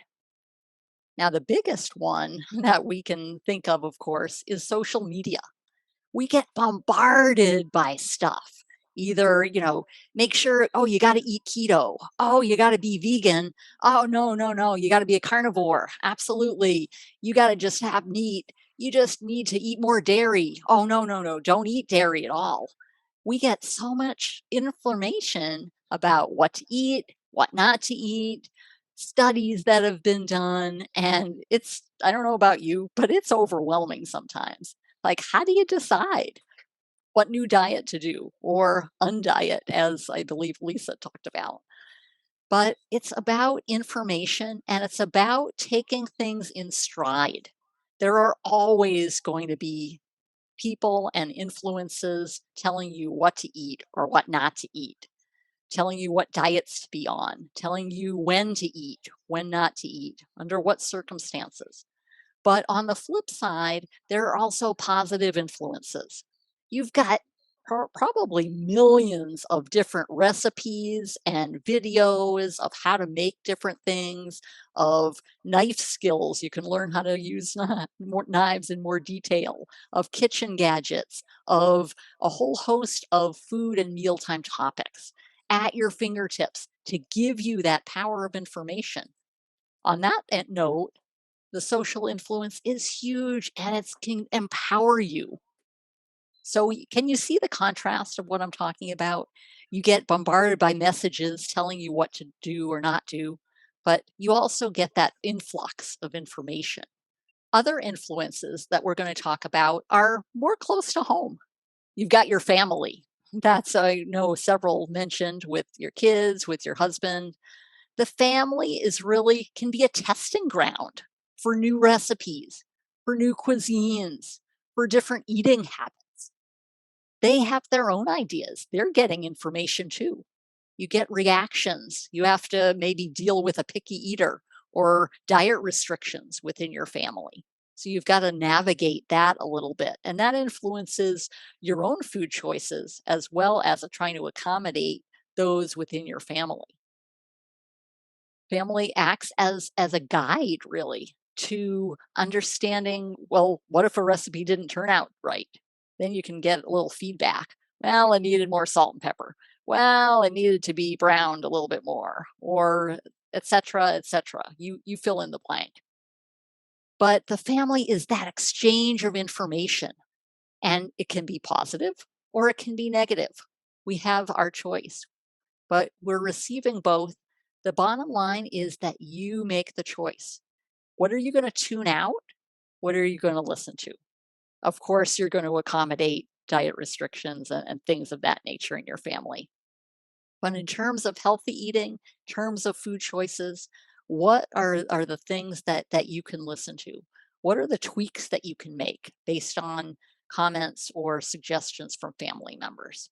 Now, the biggest one that we can think of course, is social media. We get bombarded by stuff. Either, make sure, oh, you got to eat keto. Oh, you got to be vegan. Oh, no, no, no. You got to be a carnivore. Absolutely. You got to just have meat. You just need to eat more dairy. Oh, no, no, no. Don't eat dairy at all. We get so much information about what to eat, what not to eat, studies that have been done. And I don't know about you, but it's overwhelming sometimes. Like, how do you decide what new diet to do or undiet, as I believe Lisa talked about? But it's about information and it's about taking things in stride. There are always going to be people and influences telling you what to eat or what not to eat, telling you what diets to be on, telling you when to eat, when not to eat, under what circumstances. But on the flip side, there are also positive influences. You've got probably millions of different recipes and videos of how to make different things, of knife skills. You can learn how to use more knives in more detail, of kitchen gadgets, of a whole host of food and mealtime topics at your fingertips to give you that power of information. On that note, the social influence is huge and it can empower you. So, can you see the contrast of what I'm talking about? You get bombarded by messages telling you what to do or not do, but you also get that influx of information. Other influences that we're going to talk about are more close to home. You've got your family. That's, I know, several mentioned with your kids, with your husband. The family can be a testing ground for new recipes, for new cuisines, for different eating habits. They have their own ideas. They're getting information too. You get reactions. You have to maybe deal with a picky eater or diet restrictions within your family. So you've got to navigate that a little bit. And that influences your own food choices as well as trying to accommodate those within your family. Family acts as a guide really to understanding, well, what if a recipe didn't turn out right? Then you can get a little feedback. Well, it needed more salt and pepper. Well, it needed to be browned a little bit more, or etc., etc. You fill in the blank. But the family is that exchange of information, and it can be positive or it can be negative. We have our choice, but we're receiving both. The bottom line is that you make the choice. What are you going to tune out? What are you going to listen to? Of course, you're going to accommodate diet restrictions and things of that nature in your family. But in terms of healthy eating, terms of food choices, what are the things that you can listen to? What are the tweaks that you can make based on comments or suggestions from family members?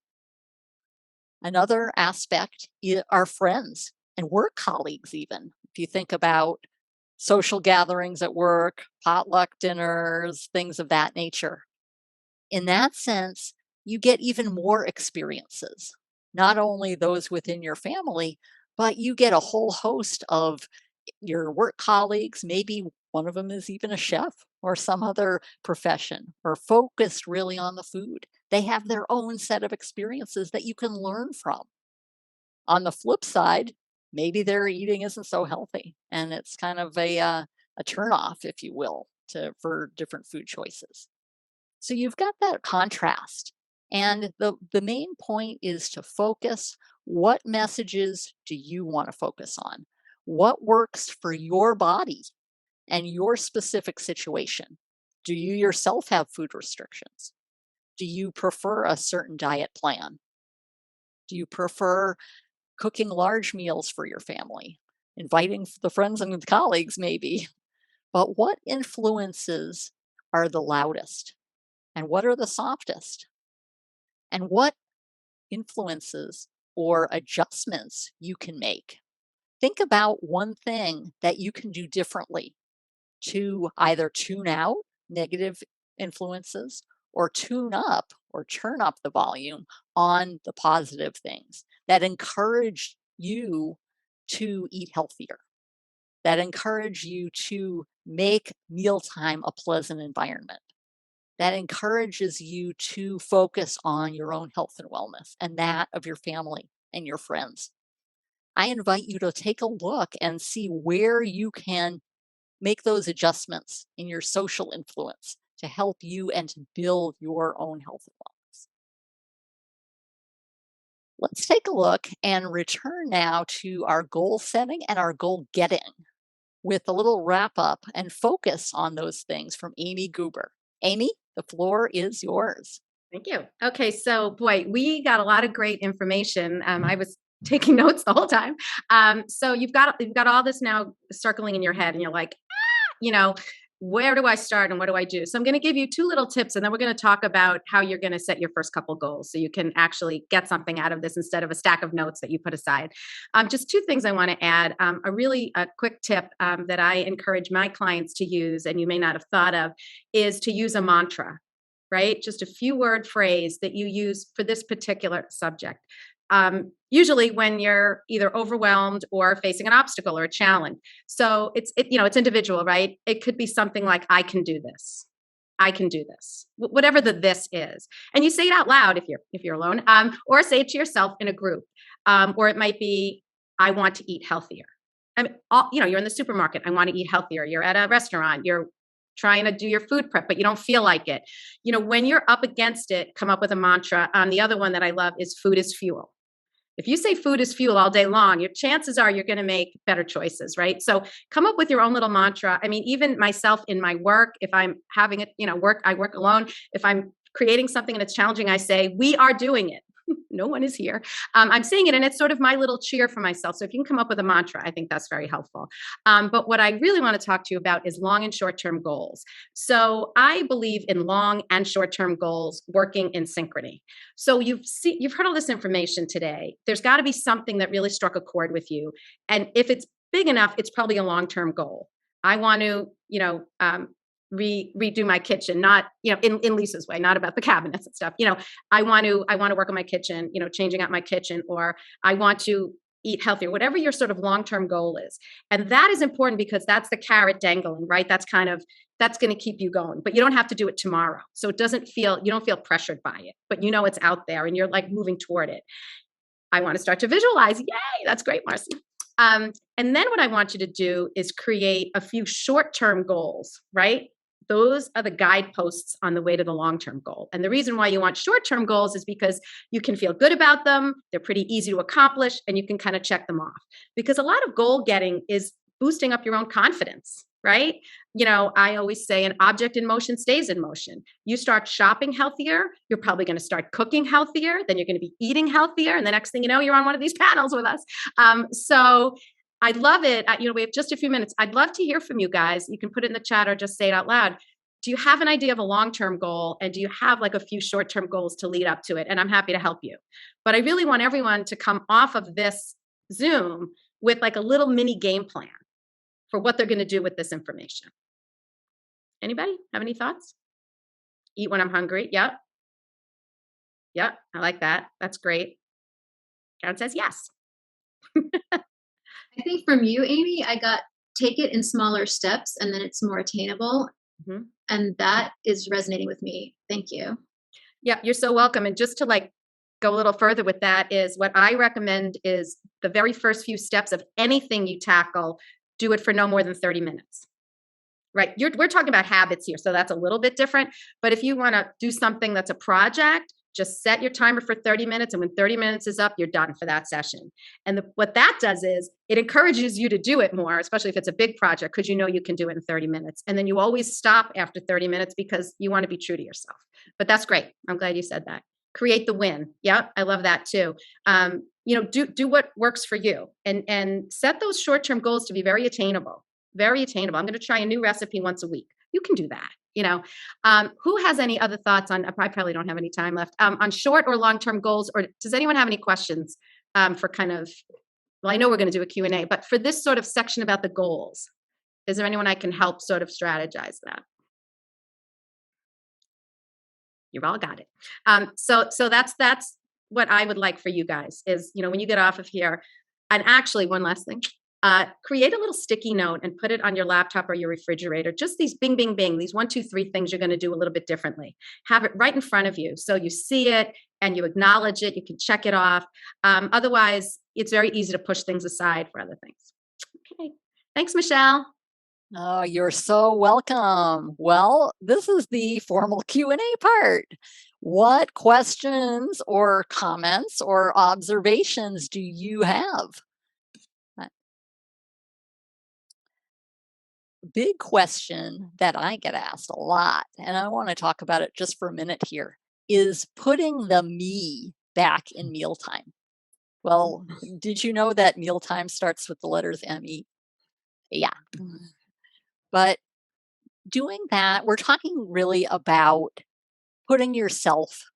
Another aspect are friends and work colleagues, even. If you think about social gatherings at work, potluck dinners, things of that nature. In that sense, you get even more experiences, not only those within your family, but you get a whole host of your work colleagues. Maybe one of them is even a chef or some other profession or focused really on the food. They have their own set of experiences that you can learn from. On the flip side, maybe their eating isn't so healthy and it's kind of a turnoff, if you will, for different food choices. So you've got that contrast. And the main point is to focus. What messages do you want to focus on? What works for your body and your specific situation? Do you yourself have food restrictions? Do you prefer a certain diet plan? Do you prefer cooking large meals for your family? inviting the friends and the colleagues maybe. But what influences are the loudest? And what are the softest? And what influences or adjustments you can make? Think about one thing that you can do differently to either tune out negative influences or tune up or turn up the volume on the positive things that encourage you to eat healthier, that encourage you to make mealtime a pleasant environment, that encourages you to focus on your own health and wellness and that of your family and your friends. I invite you to take a look and see where you can make those adjustments in your social influence to help you and to build your own health and wellness. Let's take a look and return now to our goal setting and our goal getting with a little wrap up and focus on those things from Amy Goober. Amy, the floor is yours. Thank you. Okay, so boy, we got a lot of great information. I was taking notes the whole time. So you've got all this now circling in your head, and you're like, where do I start and what do I do? So I'm going to give you 2 little tips, and then we're going to talk about how you're going to set your first couple goals so you can actually get something out of this instead of a stack of notes that you put aside. Just 2 things I want to add. A quick tip that I encourage my clients to use, and you may not have thought of, is to use a mantra, right? Just a few word phrase that you use for this particular subject. Usually when you're either overwhelmed or facing an obstacle or a challenge. So it's individual, right? It could be something like, I can do this. I can do this. Whatever the this is. And you say it out loud if you're alone, or say it to yourself in a group. Or it might be, I want to eat healthier. I mean, you're in the supermarket. I want to eat healthier. You're at a restaurant. You're trying to do your food prep, but you don't feel like it. When you're up against it, come up with a mantra. The other one that I love is food is fuel. If you say food is fuel all day long, your chances are you're going to make better choices, right? So come up with your own little mantra. I mean, even myself in my work, if I'm having it, I work alone. If I'm creating something and it's challenging, I say, we are doing it. No one is here. I'm saying it, and it's sort of my little cheer for myself. So if you can come up with a mantra, I think that's very helpful. But what I really want to talk to you about is long and short-term goals. So I believe in long and short-term goals working in synchrony. So you've heard all this information today. There's got to be something that really struck a chord with you. And if it's big enough, it's probably a long-term goal. I want to, redo my kitchen, not, in Lisa's way, not about the cabinets and stuff. I want to work on my kitchen, changing out my kitchen, or I want to eat healthier, whatever your sort of long-term goal is. And that is important because that's the carrot dangling, right? That's going to keep you going, but you don't have to do it tomorrow. So you don't feel pressured by it, but it's out there and you're like moving toward it. I want to start to visualize. Yay. That's great, Marcy. And then what I want you to do is create a few short-term goals, right? Those are the guideposts on the way to the long-term goal. And the reason why you want short-term goals is because you can feel good about them. They're pretty easy to accomplish, and you can kind of check them off. Because a lot of goal getting is boosting up your own confidence, right? I always say an object in motion stays in motion. You start shopping healthier, you're probably going to start cooking healthier, then you're going to be eating healthier. And the next thing you know, you're on one of these panels with us. So I'd love it. We have just a few minutes. I'd love to hear from you guys. You can put it in the chat or just say it out loud. Do you have an idea of a long-term goal? And do you have like a few short-term goals to lead up to it? And I'm happy to help you. But I really want everyone to come off of this Zoom with like a little mini game plan for what they're going to do with this information. Anybody have any thoughts? Eat when I'm hungry. Yep. Yep. I like that. That's great. Karen says yes. I think from you, Amy, I got take it in smaller steps and then it's more attainable. Mm-hmm. And that is resonating with me. Thank you. Yeah, you're so welcome. And just to go a little further with that is what I recommend is the very first few steps of anything you tackle, do it for no more than 30 minutes. Right. We're talking about habits here. So that's a little bit different. But if you want to do something that's a project, just set your timer for 30 minutes. And when 30 minutes is up, you're done for that session. And what that does is it encourages you to do it more, especially if it's a big project, because you can do it in 30 minutes. And then you always stop after 30 minutes because you want to be true to yourself. But that's great. I'm glad you said that. Create the win. Yep. I love that too. do what works for you, and set those short-term goals to be very attainable. Very attainable. I'm going to try a new recipe once a week. You can do that. Who has any other thoughts on, I probably don't have any time left, on short or long-term goals, or does anyone have any questions for kind of, well, I know we're going to do a Q&A, but for this sort of section about the goals, is there anyone I can help sort of strategize that? You've all got it. So that's what I would like for you guys is, when you get off of here, and actually one last thing, create a little sticky note and put it on your laptop or your refrigerator. Just these bing, bing, bing, these 1, 2, 3 things you're going to do a little bit differently. Have it right in front of you. So you see it and you acknowledge it. You can check it off. Otherwise, it's very easy to push things aside for other things. Okay. Thanks, Michelle. Oh, you're so welcome. Well, this is the formal Q&A part. What questions or comments or observations do you have? Big question that I get asked a lot, and I want to talk about it just for a minute here, is putting the me back in mealtime. Well, did you know that mealtime starts with the letters M-E? Yeah. But doing that, we're talking really about putting yourself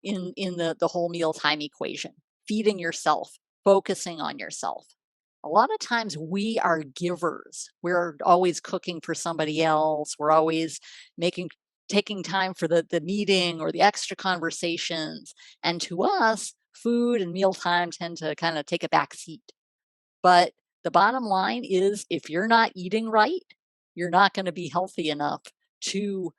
in the whole mealtime equation, feeding yourself, focusing on yourself. A lot of times we are givers. We're always cooking for somebody else. We're always taking time for the meeting or the extra conversations. And to us, food and mealtime tend to kind of take a back seat. But the bottom line is if you're not eating right, you're not going to be healthy enough to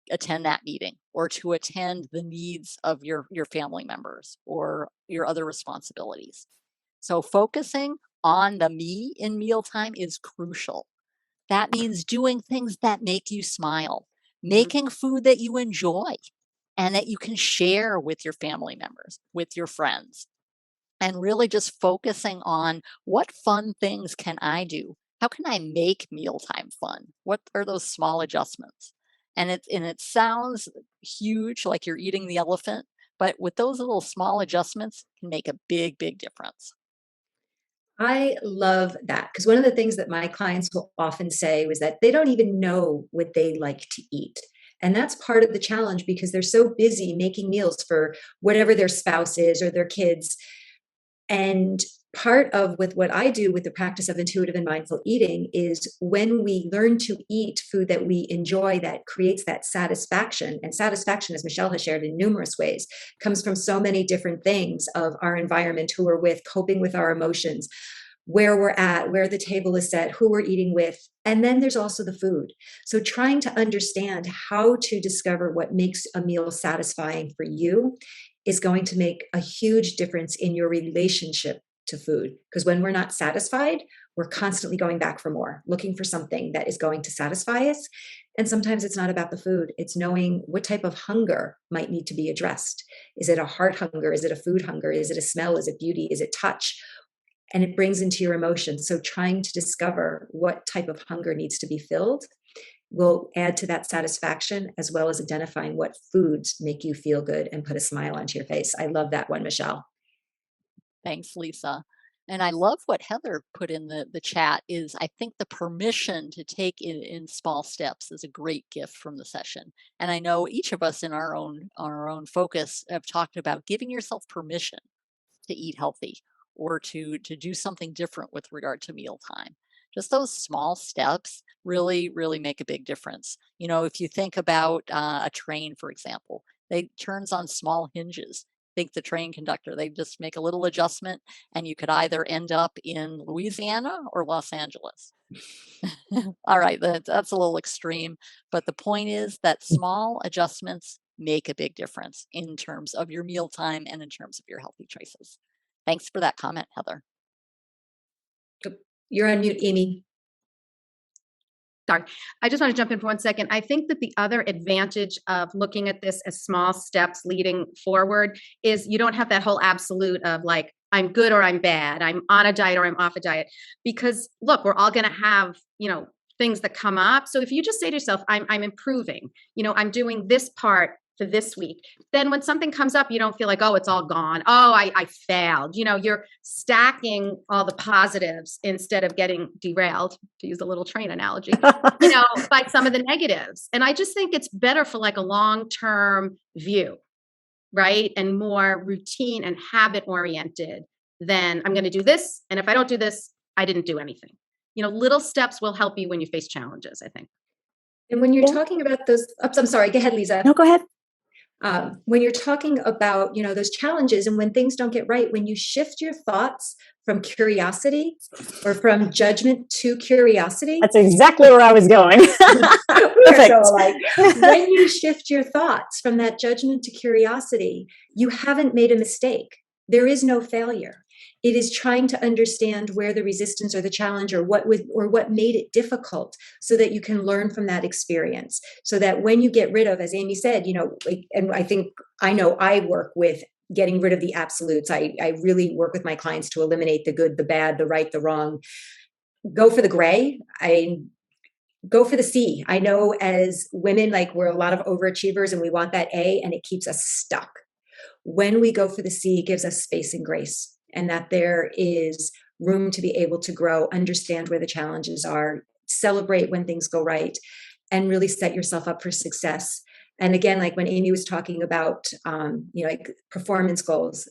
attend that meeting or to attend the needs of your family members or your other responsibilities. So focusing on the me in mealtime is crucial. That means doing things that make you smile, making food that you enjoy and that you can share with your family members, with your friends, and really just focusing on what fun things can I do? How can I make mealtime fun? What are those small adjustments? And it sounds huge, like you're eating the elephant, but with those little small adjustments can make a big, big difference. I love that because one of the things that my clients will often say was that they don't even know what they like to eat. And that's part of the challenge because they're so busy making meals for whatever their spouse is or their kids. And part of with what I do with the practice of intuitive and mindful eating is when we learn to eat food that we enjoy, that creates that satisfaction. And satisfaction, as Michelle has shared in numerous ways, comes from so many different things of our environment, who we're with, coping with our emotions, where we're at, where the table is set, who we're eating with. And then there's also the food. So trying to understand how to discover what makes a meal satisfying for you is going to make a huge difference in your relationship to food. Because when we're not satisfied, we're constantly going back for more, looking for something that is going to satisfy us. And sometimes it's not about the food. It's knowing what type of hunger might need to be addressed. Is it a heart hunger? Is it a food hunger? Is it a smell? Is it beauty? Is it touch? And it brings into your emotions. So trying to discover what type of hunger needs to be filled will add to that satisfaction, as well as identifying what foods make you feel good and put a smile onto your face. I love that one, Michelle. Thanks, Lisa. And I love what Heather put in the chat is I think the permission to take in small steps is a great gift from the session. And I know each of us in our own focus have talked about giving yourself permission to eat healthy or to do something different with regard to mealtime. Just those small steps really, really make a big difference. If you think about a train, for example, they turns on small hinges. Think the train conductor, they just make a little adjustment and you could either end up in Louisiana or Los Angeles. All right, that's a little extreme, but the point is that small adjustments make a big difference in terms of your mealtime and in terms of your healthy choices. Thanks for that comment, Heather. You're on mute, Amy. Sorry, I just want to jump in for 1 second. I think that the other advantage of looking at this as small steps leading forward is you don't have that whole absolute of like, I'm good or I'm bad, I'm on a diet or I'm off a diet. Because look, we're all going to have, things that come up. So if you just say to yourself, I'm improving, I'm doing this part for this week. Then when something comes up, you don't feel like, oh, it's all gone. Oh, I failed. You're stacking all the positives instead of getting derailed, to use a little train analogy, by some of the negatives. And I just think it's better for like a long-term view, right? And more routine and habit oriented than I'm going to do this. And if I don't do this, I didn't do anything. Little steps will help you when you face challenges, I think. And when you're talking about those, I'm sorry, go ahead, Lisa. No, go ahead. When you're talking about, those challenges and when things don't get right, when you shift your thoughts from curiosity or from judgment to curiosity. That's exactly where I was going. Perfect. When you shift your thoughts from that judgment to curiosity, you haven't made a mistake. There is no failure. It is trying to understand where the resistance or the challenge or what made it difficult so that you can learn from that experience. So that when you get rid of, as Amy said, and I work with getting rid of the absolutes. I really work with my clients to eliminate the good, the bad, the right, the wrong. Go for the gray. Go for the C. I know as women, we're a lot of overachievers and we want that A and it keeps us stuck. When we go for the C, it gives us space and grace. And that there is room to be able to grow, understand where the challenges are, celebrate when things go right, and really set yourself up for success. And again, when Amy was talking about, performance goals,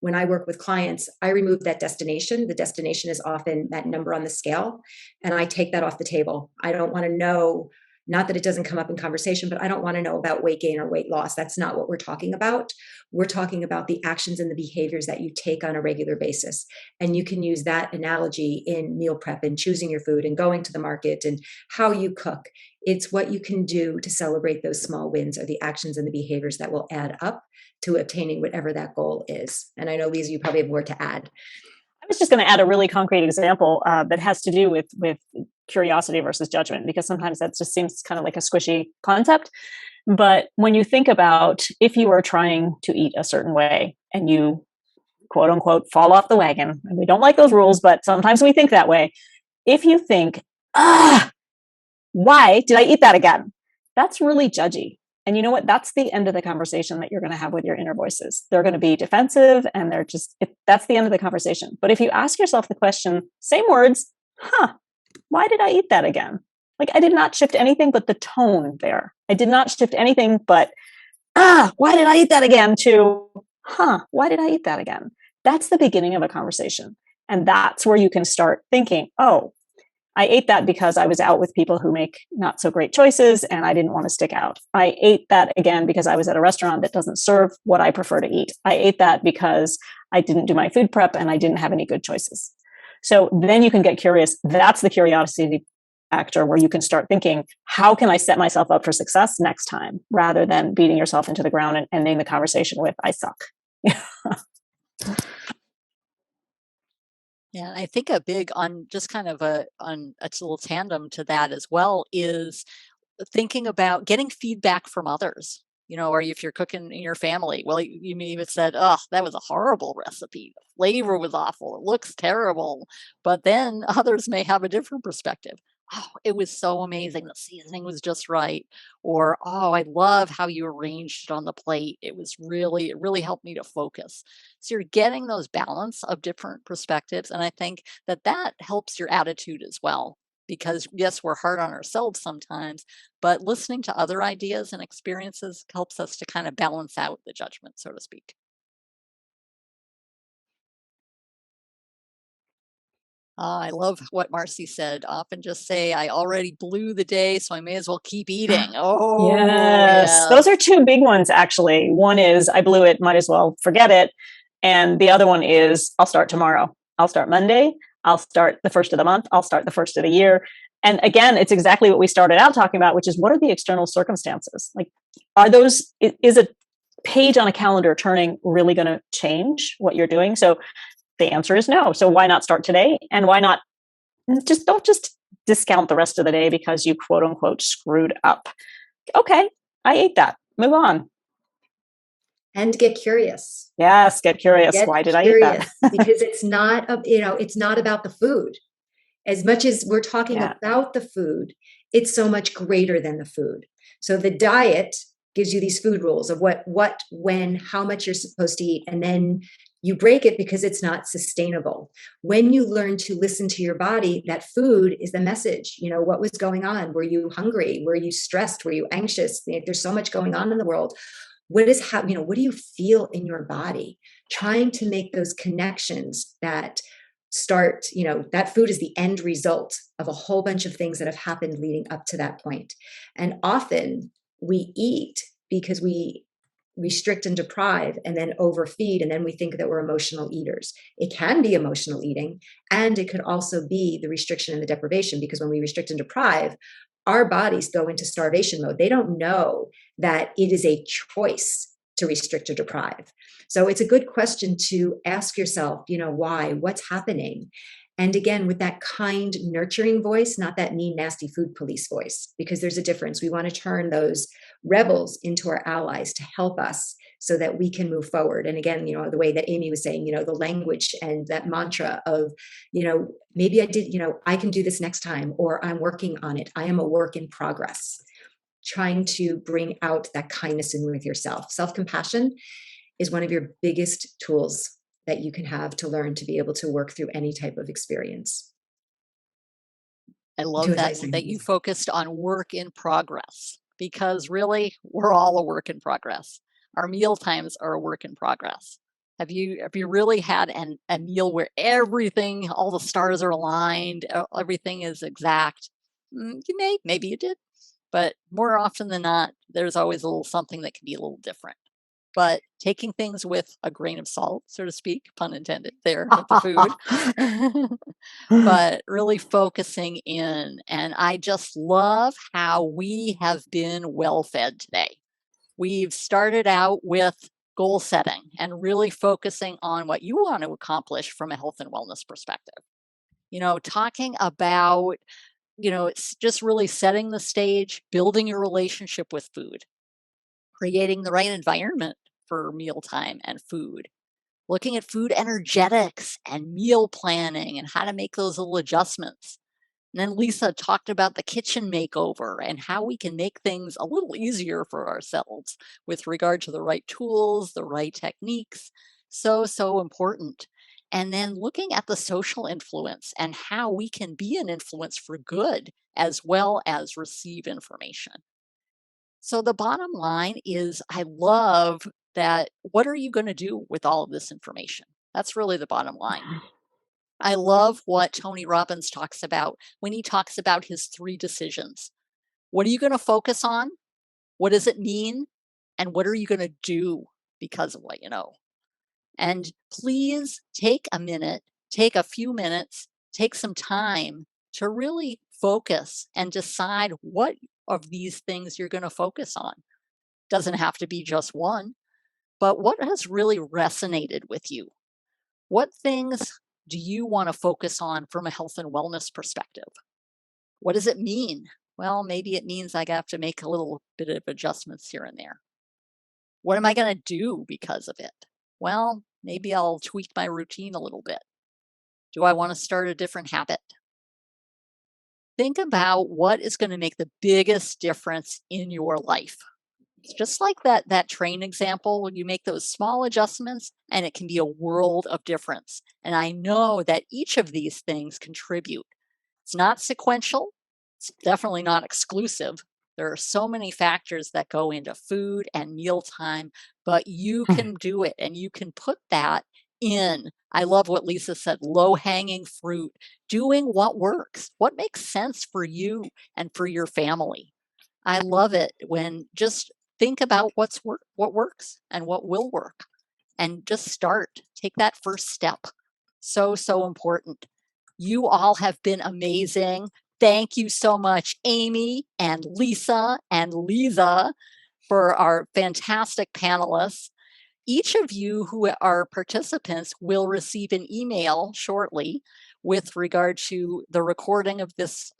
when I work with clients, I remove that destination. The destination is often that number on the scale, and I take that off the table. I don't want to know. Not that it doesn't come up in conversation, but I don't want to know about weight gain or weight loss. That's not what we're talking about. We're talking about the actions and the behaviors that you take on a regular basis. And you can use that analogy in meal prep and choosing your food and going to the market and how you cook. It's what you can do to celebrate those small wins or the actions and the behaviors that will add up to obtaining whatever that goal is. And I know, Lisa, you probably have more to add. I was just going to add a really concrete example that has to do with curiosity versus judgment, because sometimes that just seems kind of like a squishy concept. But when you think about if you are trying to eat a certain way and you, quote unquote, fall off the wagon, and we don't like those rules, but sometimes we think that way. If you think, why did I eat that again? That's really judgy. And you know what? That's the end of the conversation that you're going to have with your inner voices. They're going to be defensive and that's the end of the conversation. But if you ask yourself the question, same words, why did I eat that again? I did not shift anything but the tone there. I did not shift anything but, why did I eat that again to, why did I eat that again? That's the beginning of a conversation. And that's where you can start thinking, oh, I ate that because I was out with people who make not so great choices and I didn't want to stick out. I ate that again because I was at a restaurant that doesn't serve what I prefer to eat. I ate that because I didn't do my food prep and I didn't have any good choices. So then you can get curious. That's the curiosity factor where you can start thinking, how can I set myself up for success next time, rather than beating yourself into the ground and ending the conversation with, I suck. Yeah, I think a big on just kind of a little tandem to that as well is thinking about getting feedback from others. Or if you're cooking in your family, well, you may have said, oh, that was a horrible recipe. The flavor was awful. It looks terrible. But then others may have a different perspective. Oh, it was so amazing. The seasoning was just right. Or, oh, I love how you arranged it on the plate. It really helped me to focus. So you're getting those balance of different perspectives. And I think that helps your attitude as well. Because yes, we're hard on ourselves sometimes, but listening to other ideas and experiences helps us to kind of balance out the judgment, so to speak. I love what Marcy said. Often just say, I already blew the day, so I may as well keep eating. Oh, yes. Those are two big ones, actually. One is, I blew it, might as well forget it. And the other one is, I'll start tomorrow. I'll start Monday. I'll start the first of the month. I'll start the first of the year. And again, it's exactly what we started out talking about, which is, what are the external circumstances? Is a page on a calendar turning really going to change what you're doing? So the answer is no. So why not start today? And why not don't just discount the rest of the day because you quote unquote screwed up. Okay, I ate that. Move on. And get curious. Yes, get curious. Why did I eat that? Because it's not about the food. As much as we're talking about the food, it's so much greater than the food. So the diet gives you these food rules of what, when, how much you're supposed to eat. And then you break it because it's not sustainable. When you learn to listen to your body, that food is the message. What was going on? Were you hungry? Were you stressed? Were you anxious? There's so much going on in the world. What do you feel in your body? Trying to make those connections that start, that food is the end result of a whole bunch of things that have happened leading up to that point. And often we eat because we restrict and deprive and then overfeed, and then we think that we're emotional eaters. It can be emotional eating, and it could also be the restriction and the deprivation, because when we restrict and deprive, our bodies go into starvation mode. They don't know that it is a choice to restrict or deprive. So it's a good question to ask yourself, why, what's happening? And again, with that kind, nurturing voice, not that mean, nasty food police voice, because there's a difference. We want to turn those rebels into our allies to help us so that we can move forward. And again, the way that Amy was saying, the language and that mantra of, maybe I did, I can do this next time, or I'm working on it. I am a work in progress. Trying to bring out that kindness in with yourself. Self-compassion is one of your biggest tools that you can have to learn to be able to work through any type of experience. I love that you focused on work in progress, because really we're all a work in progress. Our meal times are a work in progress. Have you really had a meal where everything, all the stars are aligned, everything is exact? Maybe you did, but more often than not, there's always a little something that can be a little different. But taking things with a grain of salt, so to speak, pun intended there with the food, but really focusing in. And I just love how we have been well fed today. We've started out with goal setting and really focusing on what you want to accomplish from a health and wellness perspective. Talking about, it's just really setting the stage, building your relationship with food, creating the right environment for mealtime and food, looking at food energetics and meal planning and how to make those little adjustments. And then Lisa talked about the kitchen makeover and how we can make things a little easier for ourselves with regard to the right tools, the right techniques. So important. And then looking at the social influence and how we can be an influence for good as well as receive information. So the bottom line is, I love that. What are you going to do with all of this information? That's really the bottom line. I love what Tony Robbins talks about when he talks about his 3 decisions. What are you going to focus on? What does it mean? And what are you going to do because of what you know? And please take a minute, take a few minutes, take some time to really focus and decide what of these things you're going to focus on. Doesn't have to be just one, but what has really resonated with you? What things do you want to focus on from a health and wellness perspective? What does it mean? Well, maybe it means I have to make a little bit of adjustments here and there. What am I going to do because of it? Well, maybe I'll tweak my routine a little bit. Do I want to start a different habit? Think about what is going to make the biggest difference in your life. It's just like that train example, when you make those small adjustments and it can be a world of difference. And I know that each of these things contribute. It's not sequential. It's definitely not exclusive. There are so many factors that go into food and mealtime, but you can do it and you can put that in. I love what Lisa said, low-hanging fruit, doing what works, what makes sense for you and for your family. I love it when just think about what works and what will work, and just start. Take that first step. So important. You all have been amazing. Thank you so much, Amy and Lisa and Lisa, for our fantastic panelists. Each of you who are participants will receive an email shortly with regard to the recording of this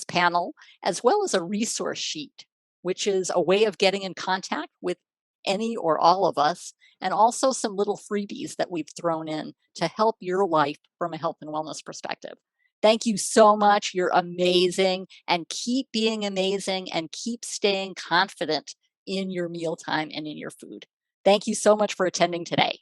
panel, as well as a resource sheet, which is a way of getting in contact with any or all of us, and also some little freebies that we've thrown in to help your life from a health and wellness perspective. Thank you so much. You're amazing, and keep being amazing and keep staying confident in your mealtime and in your food. Thank you so much for attending today.